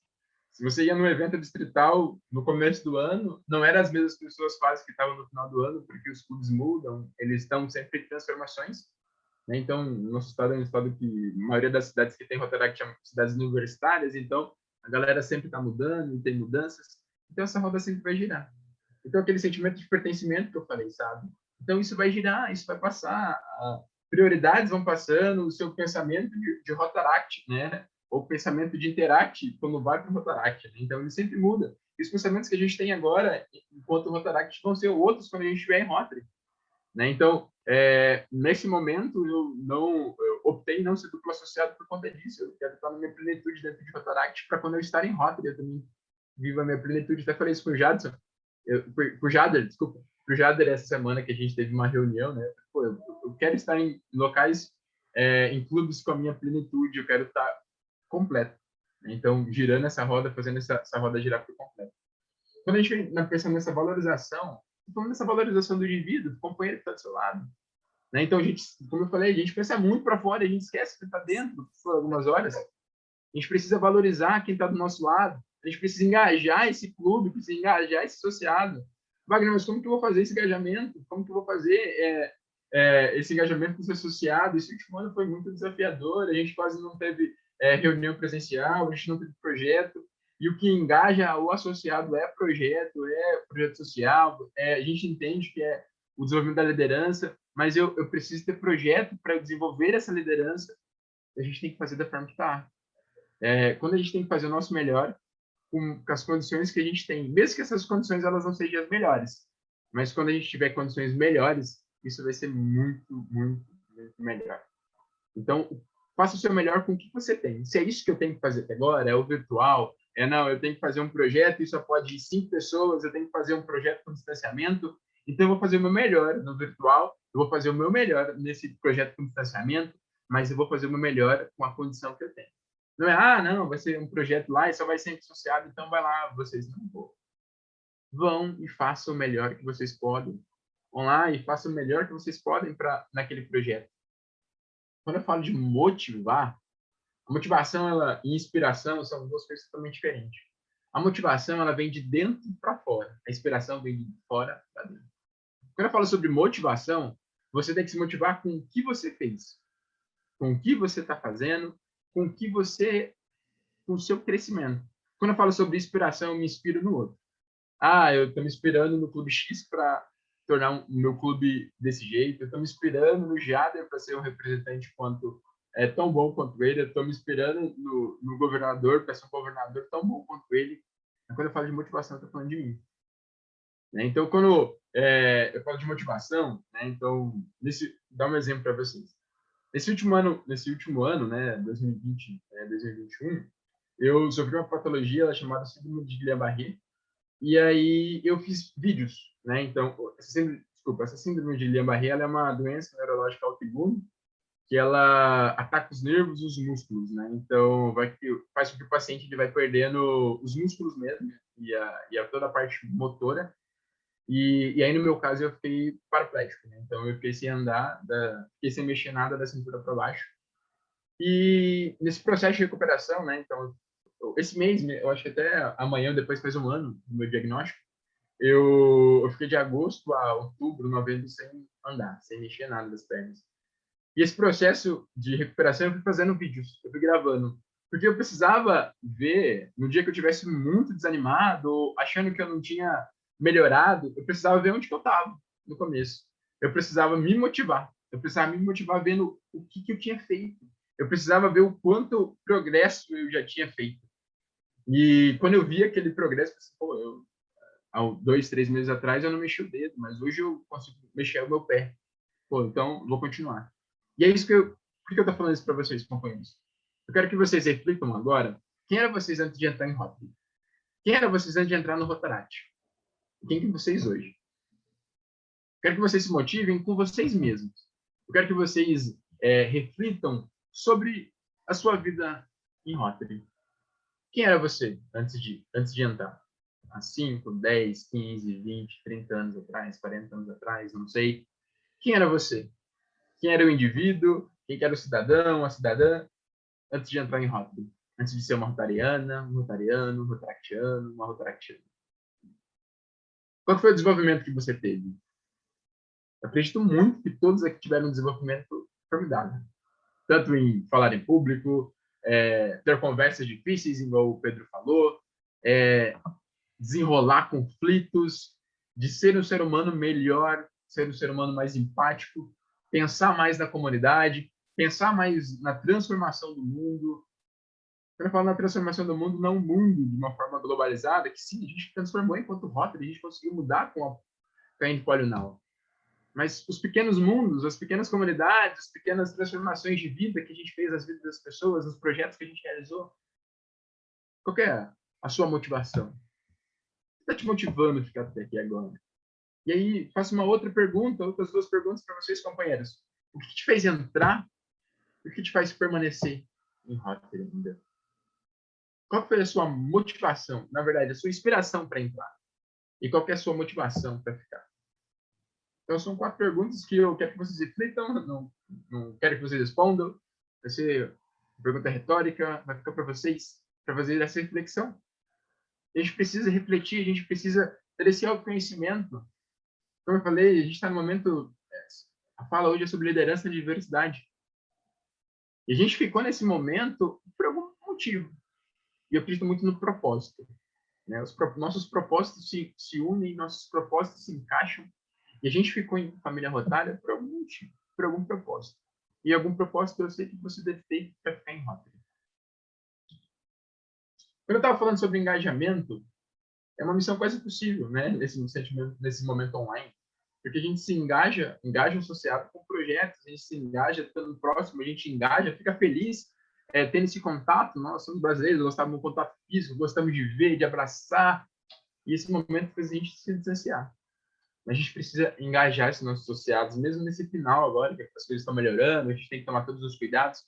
se você ia no evento distrital no começo do ano, não eram as mesmas pessoas quase que estavam no final do ano, porque os clubes mudam, eles estão sempre em transformações. Né? Então, nosso estado é um estado que a maioria das cidades que tem Rotaract são cidades universitárias, então a galera sempre está mudando e tem mudanças. Então, essa roda sempre vai girar. Então, aquele sentimento de pertencimento que eu falei, sabe? Então, isso vai girar, isso vai passar, prioridades vão passando, o seu pensamento de Rotaract, né? Ou pensamento de Interact, quando vai para o Rotaract. Né? Então, ele sempre muda. E os pensamentos que a gente tem agora, enquanto Rotaract, vão ser outros quando a gente estiver em Rotary. Né? Então, nesse momento, eu optei em não ser duplo associado por conta disso. Eu quero estar na minha plenitude dentro de Rotaract para quando eu estar em Rotary, eu também vivo a minha plenitude. Até falei isso com o Jadson, pro Jader, desculpa, pro Jader essa semana que a gente teve uma reunião, né? Pô, eu quero estar em locais, em clubes com a minha plenitude, eu quero estar completo. Então, girando essa roda, fazendo essa roda girar por completo. Quando a gente pensa nessa valorização, falando dessa valorização do indivíduo, do companheiro que está do seu lado. Né? Então, a gente, como eu falei, a gente pensa muito para fora, a gente esquece que está dentro por algumas horas. A gente precisa valorizar quem está do nosso lado. A gente precisa engajar esse clube, precisa engajar esse associado. Wagner, mas como que eu vou fazer esse engajamento? Como que eu vou fazer esse engajamento com esse associado? Esse último ano foi muito desafiador, a gente quase não teve reunião presencial, a gente não teve projeto. E o que engaja o associado é projeto social, a gente entende que é o desenvolvimento da liderança, mas eu preciso ter projeto para desenvolver essa liderança. A gente tem que fazer da forma que está. Quando a gente tem que fazer o nosso melhor, com as condições que a gente tem, mesmo que essas condições elas não sejam as melhores, mas quando a gente tiver condições melhores, isso vai ser muito, muito, muito melhor. Então, faça o seu melhor com o que você tem. Se é isso que eu tenho que fazer até agora, é o virtual, não, eu tenho que fazer um projeto e só pode ir 5 pessoas, eu tenho que fazer um projeto com distanciamento, então eu vou fazer o meu melhor no virtual, eu vou fazer o meu melhor nesse projeto com distanciamento, mas eu vou fazer o meu melhor com a condição que eu tenho. Não é, não, vai ser um projeto lá e só vai ser associado, então vai lá, vocês não vão e façam o melhor que vocês podem. Vão lá e façam o melhor que vocês podem naquele projeto. Quando eu falo de motivar, a motivação e inspiração são 2 coisas totalmente diferentes. A motivação ela vem de dentro para fora, a inspiração vem de fora para dentro. Quando eu falo sobre motivação, você tem que se motivar com o que você fez, com o que você está fazendo, com o seu crescimento. Quando eu falo sobre inspiração, eu me inspiro no outro. Eu estou me inspirando no Clube X para tornar o meu clube desse jeito. Eu estou me inspirando no Jader para ser um representante quanto tão bom quanto ele. Eu estou me inspirando no governador, para ser um governador tão bom quanto ele. Quando eu falo de motivação, eu estou falando de mim. Né? Então, quando eu falo de motivação, né? Então, dá um exemplo para vocês. Nesse último ano, né, 2020, 2021, eu sofri uma patologia chamada síndrome de Guillain-Barré, e aí eu fiz vídeos, né? Então, essa síndrome de Guillain-Barré, ela é uma doença neurológica autoimune que ela ataca os nervos e os músculos, né? Então, faz com que o paciente ele vai perdendo os músculos mesmo e toda a parte motora. E aí, no meu caso, eu fiquei paraplégico, né? Então, eu fiquei sem andar, fiquei sem mexer nada da cintura para baixo. E nesse processo de recuperação, né? Então, esse mês, eu acho que até amanhã, depois faz um ano do meu diagnóstico, eu fiquei de agosto a outubro, novembro, sem andar, sem mexer nada das pernas. E esse processo de recuperação eu fui fazendo vídeos, eu fui gravando. Porque eu precisava ver, no dia que eu estivesse muito desanimado, achando que eu não tinha melhorado, eu precisava ver onde que eu estava no começo. Eu precisava me motivar. Eu precisava me motivar vendo o que eu tinha feito. Eu precisava ver o quanto progresso eu já tinha feito. E quando eu vi aquele progresso, eu pensei, pô, há 2, 3 meses atrás eu não mexi o dedo, mas hoje eu consigo mexer o meu pé. Pô, então vou continuar. E é isso por que eu tô falando isso para vocês, companheiros? Eu quero que vocês reflitam agora quem era vocês antes de entrar em Rotary? Quem era vocês antes de entrar no Rotaract? Quem que vocês hoje? Eu quero que vocês se motivem com vocês mesmos. Eu quero que vocês reflitam sobre a sua vida em Rotary. Quem era você antes de entrar? Há 5, 10, 15, 20, 30 anos atrás, 40 anos atrás, não sei. Quem era você? Quem era o indivíduo? Quem era o cidadão, a cidadã, antes de entrar em Rotary? Antes de ser uma rotariana, um rotariano, um rotaractiano, uma rotaractiana. Qual foi o desenvolvimento que você teve? Eu acredito muito que todos aqui tiveram um desenvolvimento formidável. Tanto em falar em público, ter conversas difíceis, igual o Pedro falou, desenrolar conflitos, de ser um ser humano melhor, ser um ser humano mais empático, pensar mais na comunidade, pensar mais na transformação do mundo. Quando eu falo na transformação do mundo, não o mundo de uma forma globalizada, que sim, a gente transformou enquanto Rotary, a gente conseguiu mudar com a Endpoint Now. Mas os pequenos mundos, as pequenas comunidades, as pequenas transformações de vida que a gente fez nas vidas das pessoas, nos projetos que a gente realizou, qual que é a sua motivação? O que está te motivando a ficar até aqui agora? E aí, faço uma outra pergunta, outras 2 perguntas para vocês, companheiros. O que te fez entrar? O que te faz permanecer em Rotary ainda? Qual foi a sua motivação? Na verdade, a sua inspiração para entrar? E qual que é a sua motivação para ficar? Então, são 4 perguntas que eu quero que vocês reflitam, não quero que vocês respondam. Vai ser uma pergunta retórica, vai ficar para vocês, para fazer essa reflexão. A gente precisa refletir, a gente precisa ter esse autoconhecimento. Como eu falei, a gente está no momento... A fala hoje é sobre liderança e diversidade. E a gente ficou nesse momento por algum motivo. E eu acredito muito no propósito. Né? Nossos propósitos se unem, nossos propósitos se encaixam. E a gente ficou em família rotária por algum motivo, por algum propósito. E algum propósito eu sei que você deve ter para ficar em Rotary. Quando eu estava falando sobre engajamento, é uma missão quase impossível, né? Nesse momento online. Porque a gente se engaja associado com projetos, a gente se engaja estando próximo, a gente engaja, fica feliz tendo esse contato. Nós somos brasileiros, gostamos do contato físico, gostamos de ver, de abraçar. E esse momento fez a gente se distanciar. A gente precisa engajar esses nossos associados, mesmo nesse final agora, que as coisas estão melhorando, a gente tem que tomar todos os cuidados.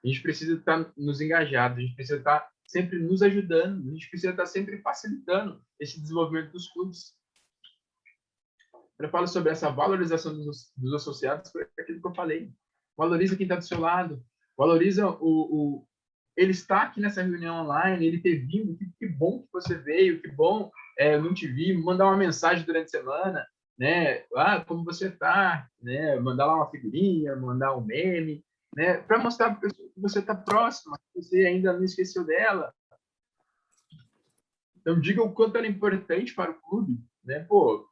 A gente precisa estar nos engajados, a gente precisa estar sempre nos ajudando, a gente precisa estar sempre facilitando esse desenvolvimento dos clubes. Quando eu falo sobre essa valorização dos associados, foi aquilo que eu falei. Valoriza quem está do seu lado, valoriza ele está aqui nessa reunião online, ele ter vindo, que bom que você veio, que bom, eu não te vi, mandar uma mensagem durante a semana, né? Como você está, né? Mandar lá uma figurinha, mandar um meme, né? Para mostrar para a pessoa que você está próxima, que você ainda não esqueceu dela. Então, diga o quanto ela é importante para o clube, né? Pô,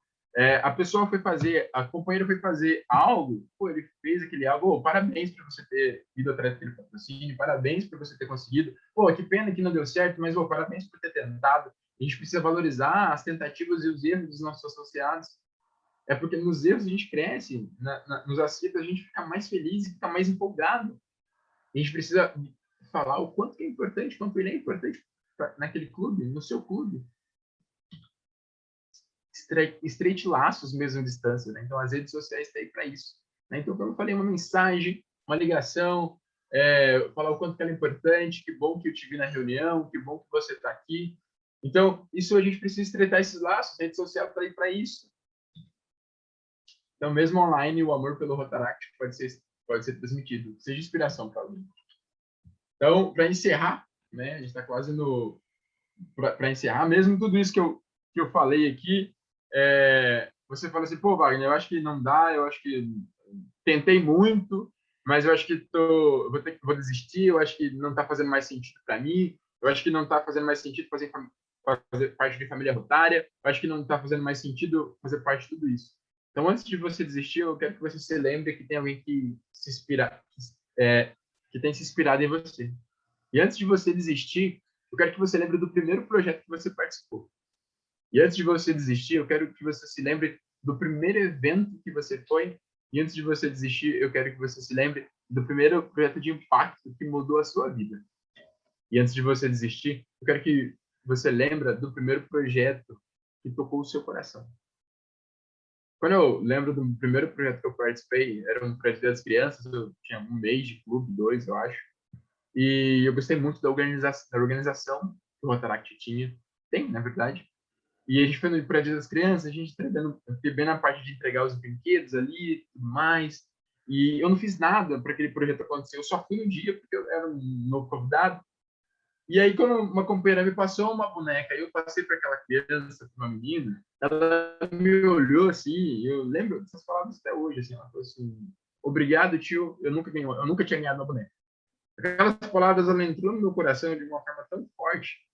A pessoa foi fazer, a companheira foi fazer algo, pô, ele fez aquele algo, oh, parabéns por você ter ido atrás daquele patrocínio, parabéns por você ter conseguido, pô, que pena que não deu certo, mas, oh, parabéns por ter tentado. A gente precisa valorizar as tentativas e os erros dos nossos associados. É porque nos erros a gente cresce, nos acertos a gente fica mais feliz e fica mais empolgado. A gente precisa falar o quanto que é importante, quanto ele é importante naquele clube, no seu clube. Estreite laços mesmo à distância, né? Então as redes sociais estão aí para isso, né? Então, como eu falei, uma mensagem, uma ligação, falar o quanto que ela é importante, que bom que eu te vi na reunião, que bom que você está aqui. Então, isso a gente precisa estreitar esses laços, a rede social está aí para isso. Então, mesmo online, o amor pelo Rotaract pode ser transmitido, seja inspiração para alguém. Então, para encerrar, né? A gente está quase para encerrar, mesmo tudo isso que eu falei aqui, você fala assim, pô, Wagner, eu acho que não dá, eu acho que tentei muito, mas eu acho que vou desistir, eu acho que não está fazendo mais sentido para mim, eu acho que não está fazendo mais sentido fazer parte de família rotária, eu acho que não está fazendo mais sentido fazer parte de tudo isso. Então, antes de você desistir, eu quero que você se lembre que tem alguém que tem se inspirado em você. E antes de você desistir, eu quero que você lembre do primeiro projeto que você participou. E antes de você desistir, eu quero que você se lembre do primeiro evento que você foi. E antes de você desistir, eu quero que você se lembre do primeiro projeto de impacto que mudou a sua vida. E antes de você desistir, eu quero que você lembre do primeiro projeto que tocou o seu coração. Quando eu lembro do primeiro projeto que eu participei, era um projeto das crianças, eu tinha 1 mês de clube, 2, eu acho. E eu gostei muito da organização que o Rotaract tem, na verdade. E a gente foi no prédio das crianças, a gente fiquei bem na parte de entregar os brinquedos ali e tudo mais. E eu não fiz nada para aquele projeto acontecer, eu só fui no dia porque eu era um novo convidado. E aí, quando uma companheira me passou uma boneca, eu passei para aquela criança, para uma menina, ela me olhou assim, eu lembro dessas palavras até hoje, assim, ela falou assim, obrigado, tio, eu nunca tinha ganhado uma boneca. Aquelas palavras, ela entrou no meu coração de uma forma tão forte.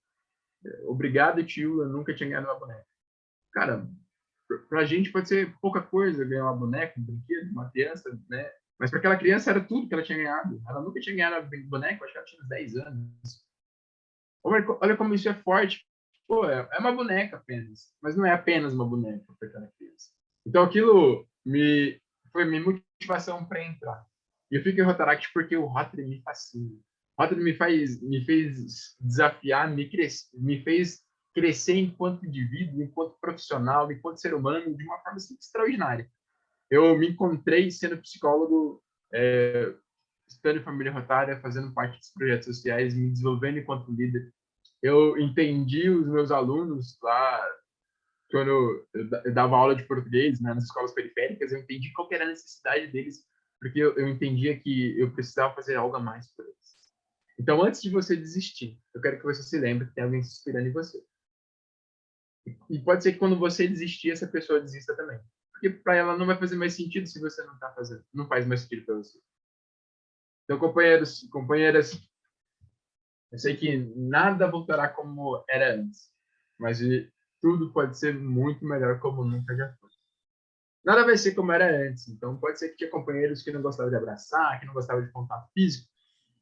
Obrigado, tio, eu nunca tinha ganhado uma boneca. Cara, pra gente pode ser pouca coisa ganhar uma boneca, um brinquedo, uma criança, né? Mas para aquela criança era tudo que ela tinha ganhado. Ela nunca tinha ganhado uma boneca, acho que ela tinha uns 10 anos. Olha como isso é forte. Pô, é uma boneca apenas, mas não é apenas uma boneca para aquela criança. Então aquilo foi minha motivação para entrar. E eu fico em Rotaract porque o Rotary me fascina. O Rotary me fez desafiar, me fez crescer enquanto indivíduo, enquanto profissional, enquanto ser humano, de uma forma assim, extraordinária. Eu me encontrei sendo psicólogo, estando em família rotária, fazendo parte dos projetos sociais, me desenvolvendo enquanto líder. Eu entendi os meus alunos lá, quando eu dava aula de português, né, nas escolas periféricas, eu entendi qual era a necessidade deles, porque eu entendia que eu precisava fazer algo a mais por eles. Então, antes de você desistir, eu quero que você se lembre que tem alguém se inspirando em você. E pode ser que quando você desistir, essa pessoa desista também. Porque para ela não vai fazer mais sentido se você não faz mais sentido para você. Então, companheiros, companheiras, eu sei que nada voltará como era antes, mas tudo pode ser muito melhor como nunca já foi. Nada vai ser como era antes, então pode ser que tinha companheiros que não gostavam de abraçar, que não gostavam de contato físico,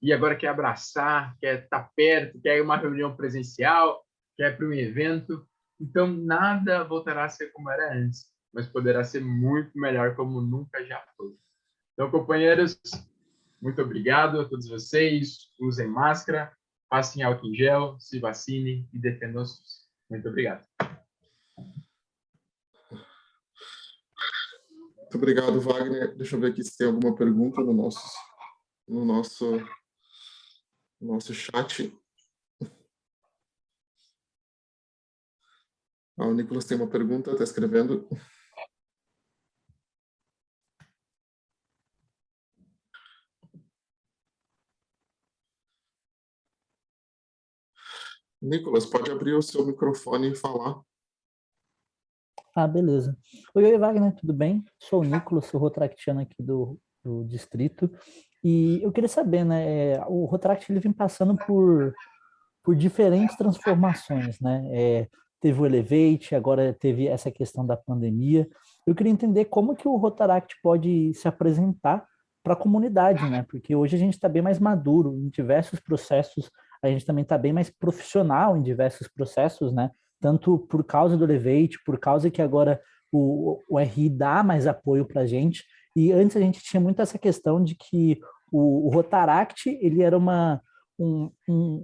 e agora quer abraçar, quer estar perto, quer ir uma reunião presencial, quer ir para um evento. Então, nada voltará a ser como era antes, mas poderá ser muito melhor como nunca já foi. Então, companheiros, muito obrigado a todos vocês. Usem máscara, passem álcool em gel, se vacinem e defendam-se. Muito obrigado. Muito obrigado, Wagner. Deixa eu ver aqui se tem alguma pergunta no nosso chat. O Nicolas tem uma pergunta, está escrevendo. Nicolas, pode abrir o seu microfone e falar. Ah, beleza. Oi, Wagner, tudo bem? Sou o Nicolas, sou rotaractiano aqui do distrito. E eu queria saber, né, o Rotaract ele vem passando por diferentes transformações, né? teve o Elevate, agora teve essa questão da pandemia. Eu queria entender como que o Rotaract pode se apresentar para a comunidade, né? Porque hoje a gente está bem mais maduro em diversos processos, a gente também está bem mais profissional em diversos processos, né? Tanto por causa do Elevate, por causa que agora o RI dá mais apoio para a gente. E antes a gente tinha muito essa questão de que o Rotaract, ele era um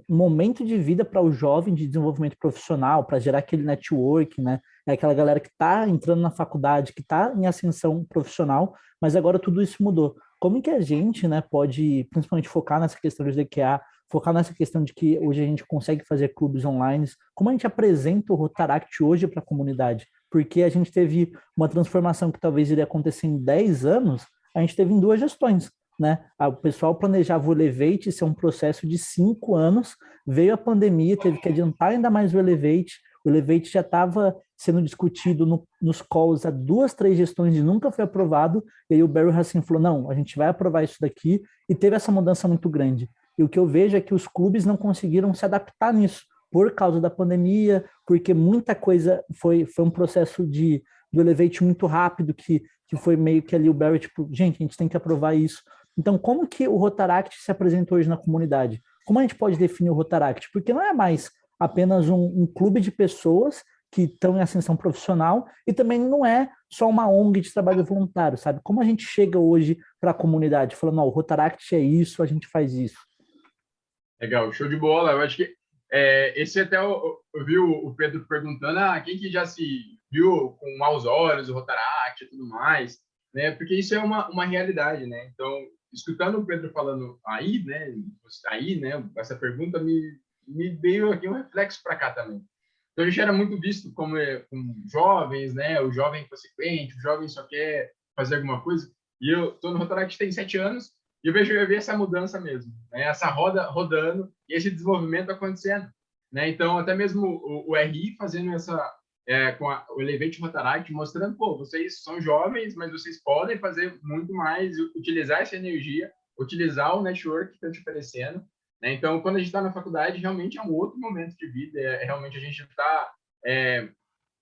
momento de vida para o jovem de desenvolvimento profissional, para gerar aquele network, né? É aquela galera que está entrando na faculdade, que está em ascensão profissional, mas agora tudo isso mudou. Como que a gente, né, pode, principalmente, focar nessa questão de DQA, focar nessa questão de que hoje a gente consegue fazer clubes online, como a gente apresenta o Rotaract hoje para a comunidade? Porque a gente teve uma transformação que talvez iria acontecer em 10 anos, a gente teve em 2 gestões, né? O pessoal planejava o Elevate ser um processo de 5 anos, veio a pandemia, teve que adiantar ainda mais o Elevate já estava sendo discutido nos calls há 2, 3 gestões e nunca foi aprovado, e aí o Barry Racine falou, não, a gente vai aprovar isso daqui, e teve essa mudança muito grande. E o que eu vejo é que os clubes não conseguiram se adaptar nisso, por causa da pandemia, porque muita coisa foi um processo do Elevate muito rápido, que foi meio que ali o Barry, tipo, gente, a gente tem que aprovar isso. Então, como que o Rotaract se apresenta hoje na comunidade? Como a gente pode definir o Rotaract? Porque não é mais apenas um clube de pessoas que estão em ascensão profissional e também não é só uma ONG de trabalho voluntário, sabe? Como a gente chega hoje para a comunidade falando, não, o Rotaract é isso, a gente faz isso. Legal, show de bola. Eu acho que esse até eu vi o Pedro perguntando, quem que já se viu com maus olhos o Rotaract e tudo mais, né? Porque isso é uma realidade, né? Então, escutando o Pedro falando aí, né? Essa pergunta me veio aqui um reflexo para cá também. Então, a gente era muito visto como jovens, né? O jovem consequente, o jovem só quer fazer alguma coisa. E eu estou no Rotaract tem 7 anos e eu vi essa mudança mesmo, né? Essa roda rodando e esse desenvolvimento acontecendo, né? Então, até mesmo o RI fazendo com o Elevate Rotaract, mostrando, pô, vocês são jovens, mas vocês podem fazer muito mais, utilizar essa energia, utilizar o network que estão te oferecendo, né? Então, quando a gente está na faculdade, realmente é um outro momento de vida, realmente a gente está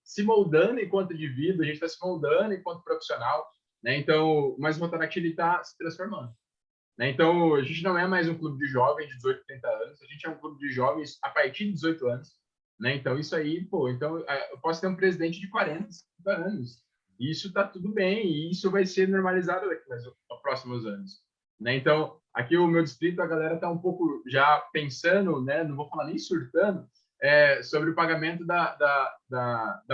se moldando enquanto indivíduo, a gente está se moldando enquanto profissional, né? Então, mas o Rotaract ele está se transformando, né? Então, a gente não é mais um clube de jovens de 18, 30 anos, a gente é um clube de jovens a partir de 18 anos, né? Então, isso aí, então eu posso ter um presidente de 40, 50 anos, e isso está tudo bem, e isso vai ser normalizado daqui nos próximos anos, né? Então, aqui o meu distrito, a galera está um pouco já pensando, né? Não vou falar nem surtando, sobre o pagamento da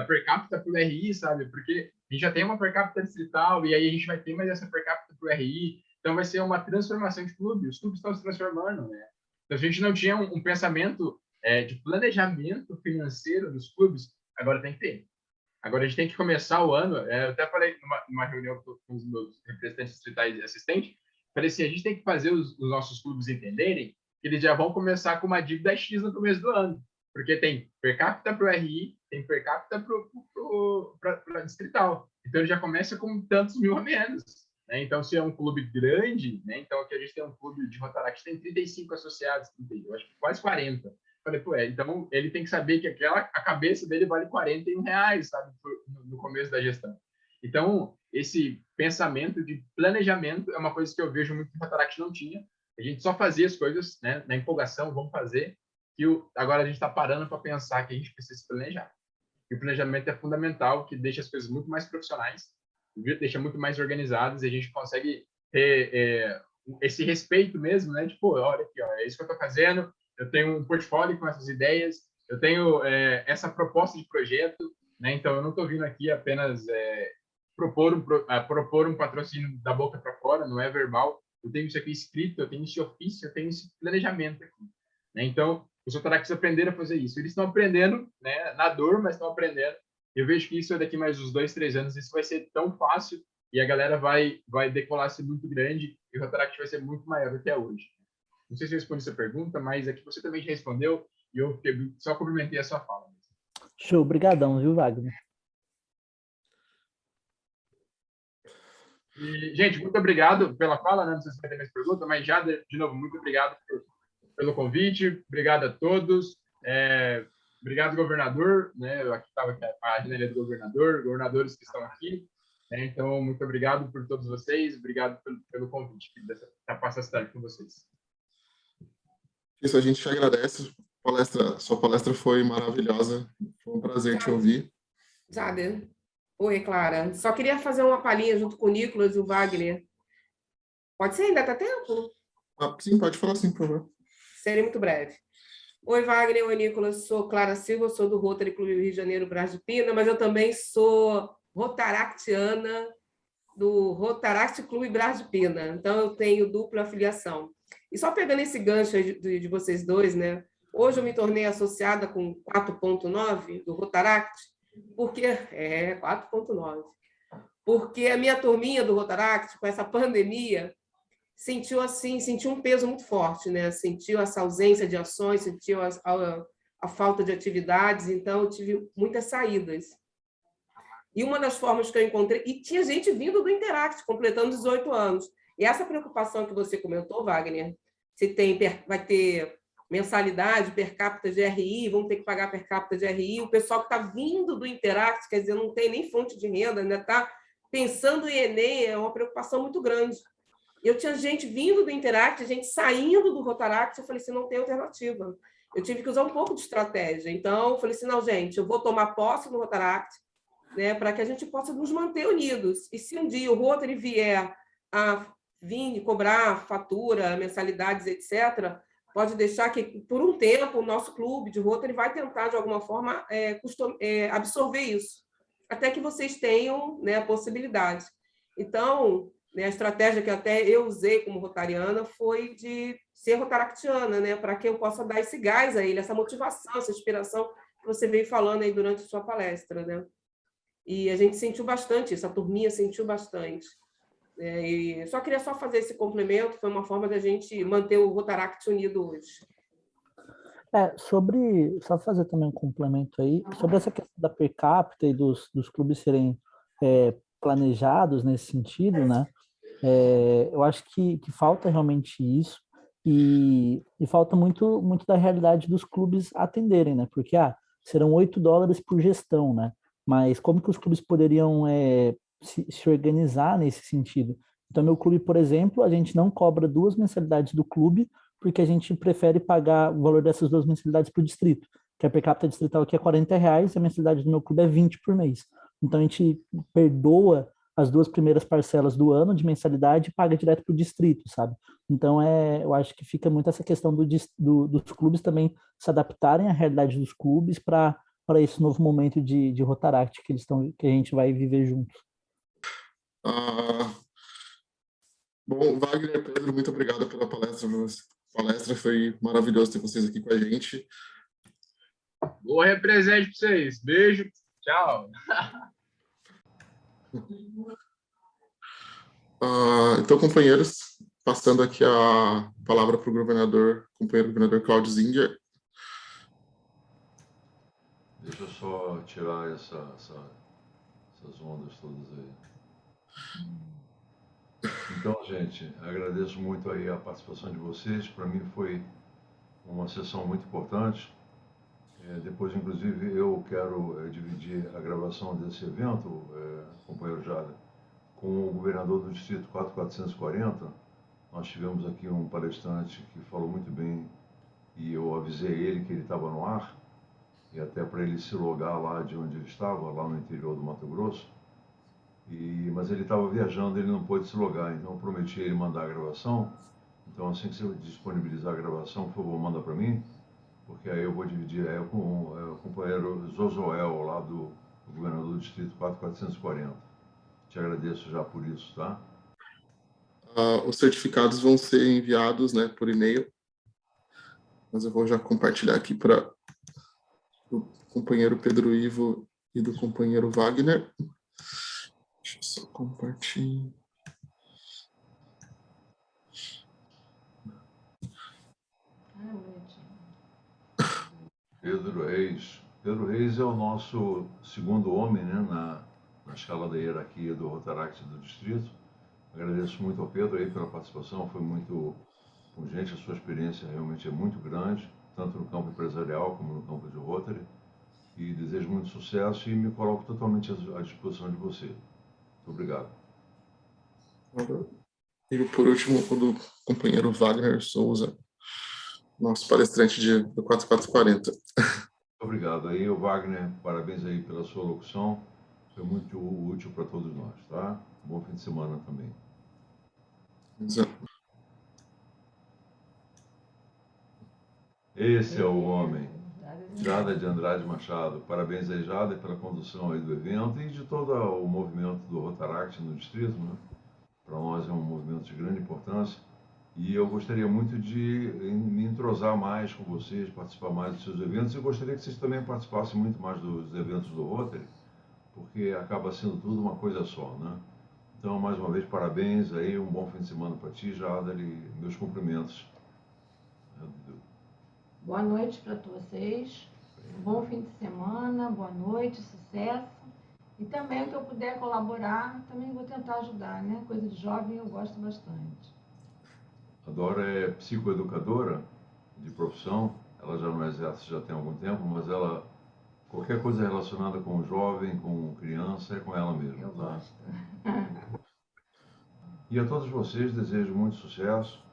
per capita para o RI, sabe? Porque a gente já tem uma per capita distrital, e aí a gente vai ter mais essa per capita para o RI, então vai ser uma transformação de clube, os clubes estão se transformando, né? Então, a gente não tinha um pensamento de planejamento financeiro dos clubes, agora tem que ter. Agora a gente tem que começar o ano, eu até falei numa reunião com os meus representantes distritais e assistentes, falei assim, a gente tem que fazer os nossos clubes entenderem que eles já vão começar com uma dívida X no começo do ano, porque tem per capita para o RI, tem per capita para distrital. Então, ele já começa com tantos mil a menos, né? Então, se é um clube grande, né? Então, aqui a gente tem um clube de Rotaract, tem 35 associados, eu acho que quase 40. Falei, pô, então ele tem que saber que a cabeça dele vale R$41, sabe, no começo da gestão. Então, esse pensamento de planejamento é uma coisa que eu vejo muito que o Rotaract não tinha. A gente só fazia as coisas, né, na empolgação, vamos fazer, agora a gente está parando para pensar que a gente precisa se planejar. E o planejamento é fundamental, que deixa as coisas muito mais profissionais, deixa muito mais organizadas, e a gente consegue ter esse respeito mesmo, né, tipo, olha aqui, ó, é isso que eu estou fazendo, eu tenho um portfólio com essas ideias, eu tenho essa proposta de projeto, né? Então, eu não estou vindo aqui apenas propor um patrocínio da boca para fora, não é verbal, eu tenho isso aqui escrito, eu tenho esse ofício, eu tenho esse planejamento aqui, né? Então, os Rotaracts aprenderam a fazer isso. Eles estão aprendendo, né, na dor, mas estão aprendendo. Eu vejo que isso daqui mais uns 2, 3 anos, isso vai ser tão fácil e a galera vai decolar ser muito grande e o Rotaract vai ser muito maior do que é hoje. Não sei se eu respondi essa pergunta, mas aqui você também já respondeu e eu só complementei a sua fala. Show, obrigadão, viu, Wagner? E, gente, muito obrigado pela fala, né? Não sei se vai ter mais pergunta, mas já, de novo, muito obrigado pelo convite, obrigado a todos. Obrigado, governador, né? Eu aqui estava a página do governador, governadores que estão aqui, né? Então, muito obrigado por todos vocês, obrigado pelo convite, dessa passar essa tarde com vocês. Isso, a gente te agradece. Sua palestra foi maravilhosa. Foi um prazer te ouvir. Jader. Oi, Clara. Só queria fazer uma palhinha junto com o Nicolas e o Wagner. Pode ser? Ainda está tempo? Sim, pode falar sim, por favor. Serei muito breve. Oi, Wagner. Oi, Nicolas. Sou Clara Silva, sou do Rotary Clube Rio de Janeiro, Brás de Pina, mas eu também sou rotaractiana do Rotaract Clube Brás de Pina. Então, eu tenho dupla afiliação. E só pegando esse gancho de vocês dois, né? Hoje eu me tornei associada com 4.9 do Rotaract, porque 4.9. Porque a minha turminha do Rotaract, com essa pandemia, sentiu um peso muito forte, né? Sentiu essa ausência de ações, sentiu a falta de atividades, então eu tive muitas saídas. E uma das formas que eu encontrei, e tinha gente vindo do Interact, completando 18 anos. E essa preocupação que você comentou, Wagner, vai ter mensalidade per capita de RI, vão ter que pagar per capita de RI, o pessoal que está vindo do Interact, quer dizer, não tem nem fonte de renda, ainda está pensando em Enem, é uma preocupação muito grande. Eu tinha gente vindo do Interact, gente saindo do Rotaract, eu falei assim, não tem alternativa. Eu tive que usar um pouco de estratégia. Então, eu falei assim, não, gente, eu vou tomar posse no Rotaract, né, para que a gente possa nos manter unidos. E se um dia o Rotary vier a vir cobrar fatura, mensalidades, etc., pode deixar que, por um tempo, o nosso clube de Rotary vai tentar, de alguma forma, absorver isso, até que vocês tenham, né, a possibilidade. Então, né, a estratégia que até eu usei como rotariana foi de ser rotaractiana, né, para que eu possa dar esse gás a ele, essa motivação, essa inspiração que você veio falando aí durante a sua palestra, né? E a gente sentiu bastante isso, a turminha sentiu bastante. E só queria fazer esse complemento, foi uma forma da gente manter o Rotaract unido hoje. Só fazer também um complemento aí, sobre essa questão da per capita e dos clubes serem planejados nesse sentido, né? Eu acho que falta realmente isso e falta muito da realidade dos clubes atenderem, né? Porque serão $8 por gestão, né? Mas como que os clubes poderiam se organizar nesse sentido? Então, meu clube, por exemplo, a gente não cobra 2 mensalidades do clube, porque a gente prefere pagar o valor dessas 2 mensalidades para o distrito, que a per capita distrital aqui é R$40 e a mensalidade do meu clube é 20 por mês. Então, a gente perdoa as 2 primeiras parcelas do ano de mensalidade e paga direto para o distrito, sabe? Então, eu acho que fica muito essa questão dos clubes também se adaptarem à realidade dos clubes para esse novo momento de Rotaract que a gente vai viver junto. Bom, Wagner, Pedro, muito obrigado pela palestra. A palestra foi maravilhoso ter vocês aqui com a gente. Boa represente para vocês. Beijo. Tchau. Então, companheiros, passando aqui a palavra para o companheiro governador Cláudio Zinger. Deixa eu só tirar essas ondas todas aí. Então, gente, agradeço muito aí a participação de vocês. Para mim foi uma sessão muito importante. Depois, inclusive, eu quero dividir a gravação desse evento, companheiro Jada, com o governador do Distrito 4440. Nós tivemos aqui um palestrante que falou muito bem e eu avisei ele que ele estava no ar, e até para ele se logar lá de onde ele estava, lá no interior do Mato Grosso. Mas ele estava viajando, ele não pôde se logar, então eu prometi ele mandar a gravação. Então, assim que você disponibilizar a gravação, por favor, manda para mim, porque aí eu vou dividir com o companheiro Zozoel, lá do governador do Distrito 4440. Te agradeço já por isso, tá? Os certificados vão ser enviados, né, por e-mail, mas eu vou já compartilhar aqui para o companheiro Pedro Ivo e do companheiro Wagner. Deixa eu só compartilhar. Pedro Reis. Pedro Reis é o nosso segundo homem, né, na escala da hierarquia do Rotaract do Distrito. Agradeço muito ao Pedro aí pela participação, foi muito pungente, a sua experiência realmente é muito grande. tanto no campo empresarial como no campo de Rotary. E desejo muito sucesso e me coloco totalmente à disposição de você. Muito obrigado. E por último, o do companheiro Wagner Souza, nosso palestrante do 4440. Obrigado aí, Wagner. Parabéns aí pela sua locução. Foi muito útil para todos nós, tá? Bom fim de semana também. Exato. Esse é o homem. Jada de Andrade Machado. Parabéns aí, Jada, pela condução aí do evento e de todo o movimento do Rotaract no distrito, né? Para nós é um movimento de grande importância. E eu gostaria muito de me entrosar mais com vocês, participar mais dos seus eventos. E gostaria que vocês também participassem muito mais dos eventos do Rotary, porque acaba sendo tudo uma coisa só, né? Então, mais uma vez, parabéns aí, um bom fim de semana para ti, Jada, e meus cumprimentos. Boa noite para vocês, um bom fim de semana, boa noite, sucesso. E também o que eu puder colaborar, também vou tentar ajudar, né? Coisa de jovem eu gosto bastante. A Dora é psicoeducadora de profissão, ela já não exerce já tem algum tempo, mas ela, qualquer coisa relacionada com jovem, com criança, é com ela mesmo. Eu tá? gosto. E a todos vocês desejo muito sucesso.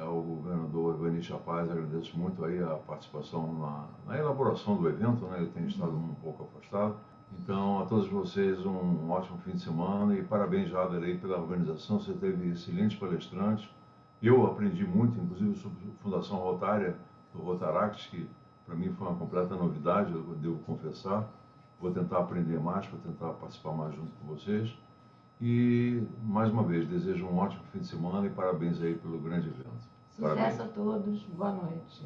Ao governador Evani Chapaz, agradeço muito aí a participação na elaboração do evento, né? Ele tem estado um pouco afastado. Então, a todos vocês, um ótimo fim de semana e parabéns, Jader, aí pela organização. Você teve excelentes palestrantes. Eu aprendi muito, inclusive, sobre a Fundação Rotária do Rotaract, que para mim foi uma completa novidade, eu devo confessar. Vou tentar aprender mais, vou tentar participar mais junto com vocês. E, mais uma vez, desejo um ótimo fim de semana e parabéns aí pelo grande evento. Sucesso a todos, boa noite.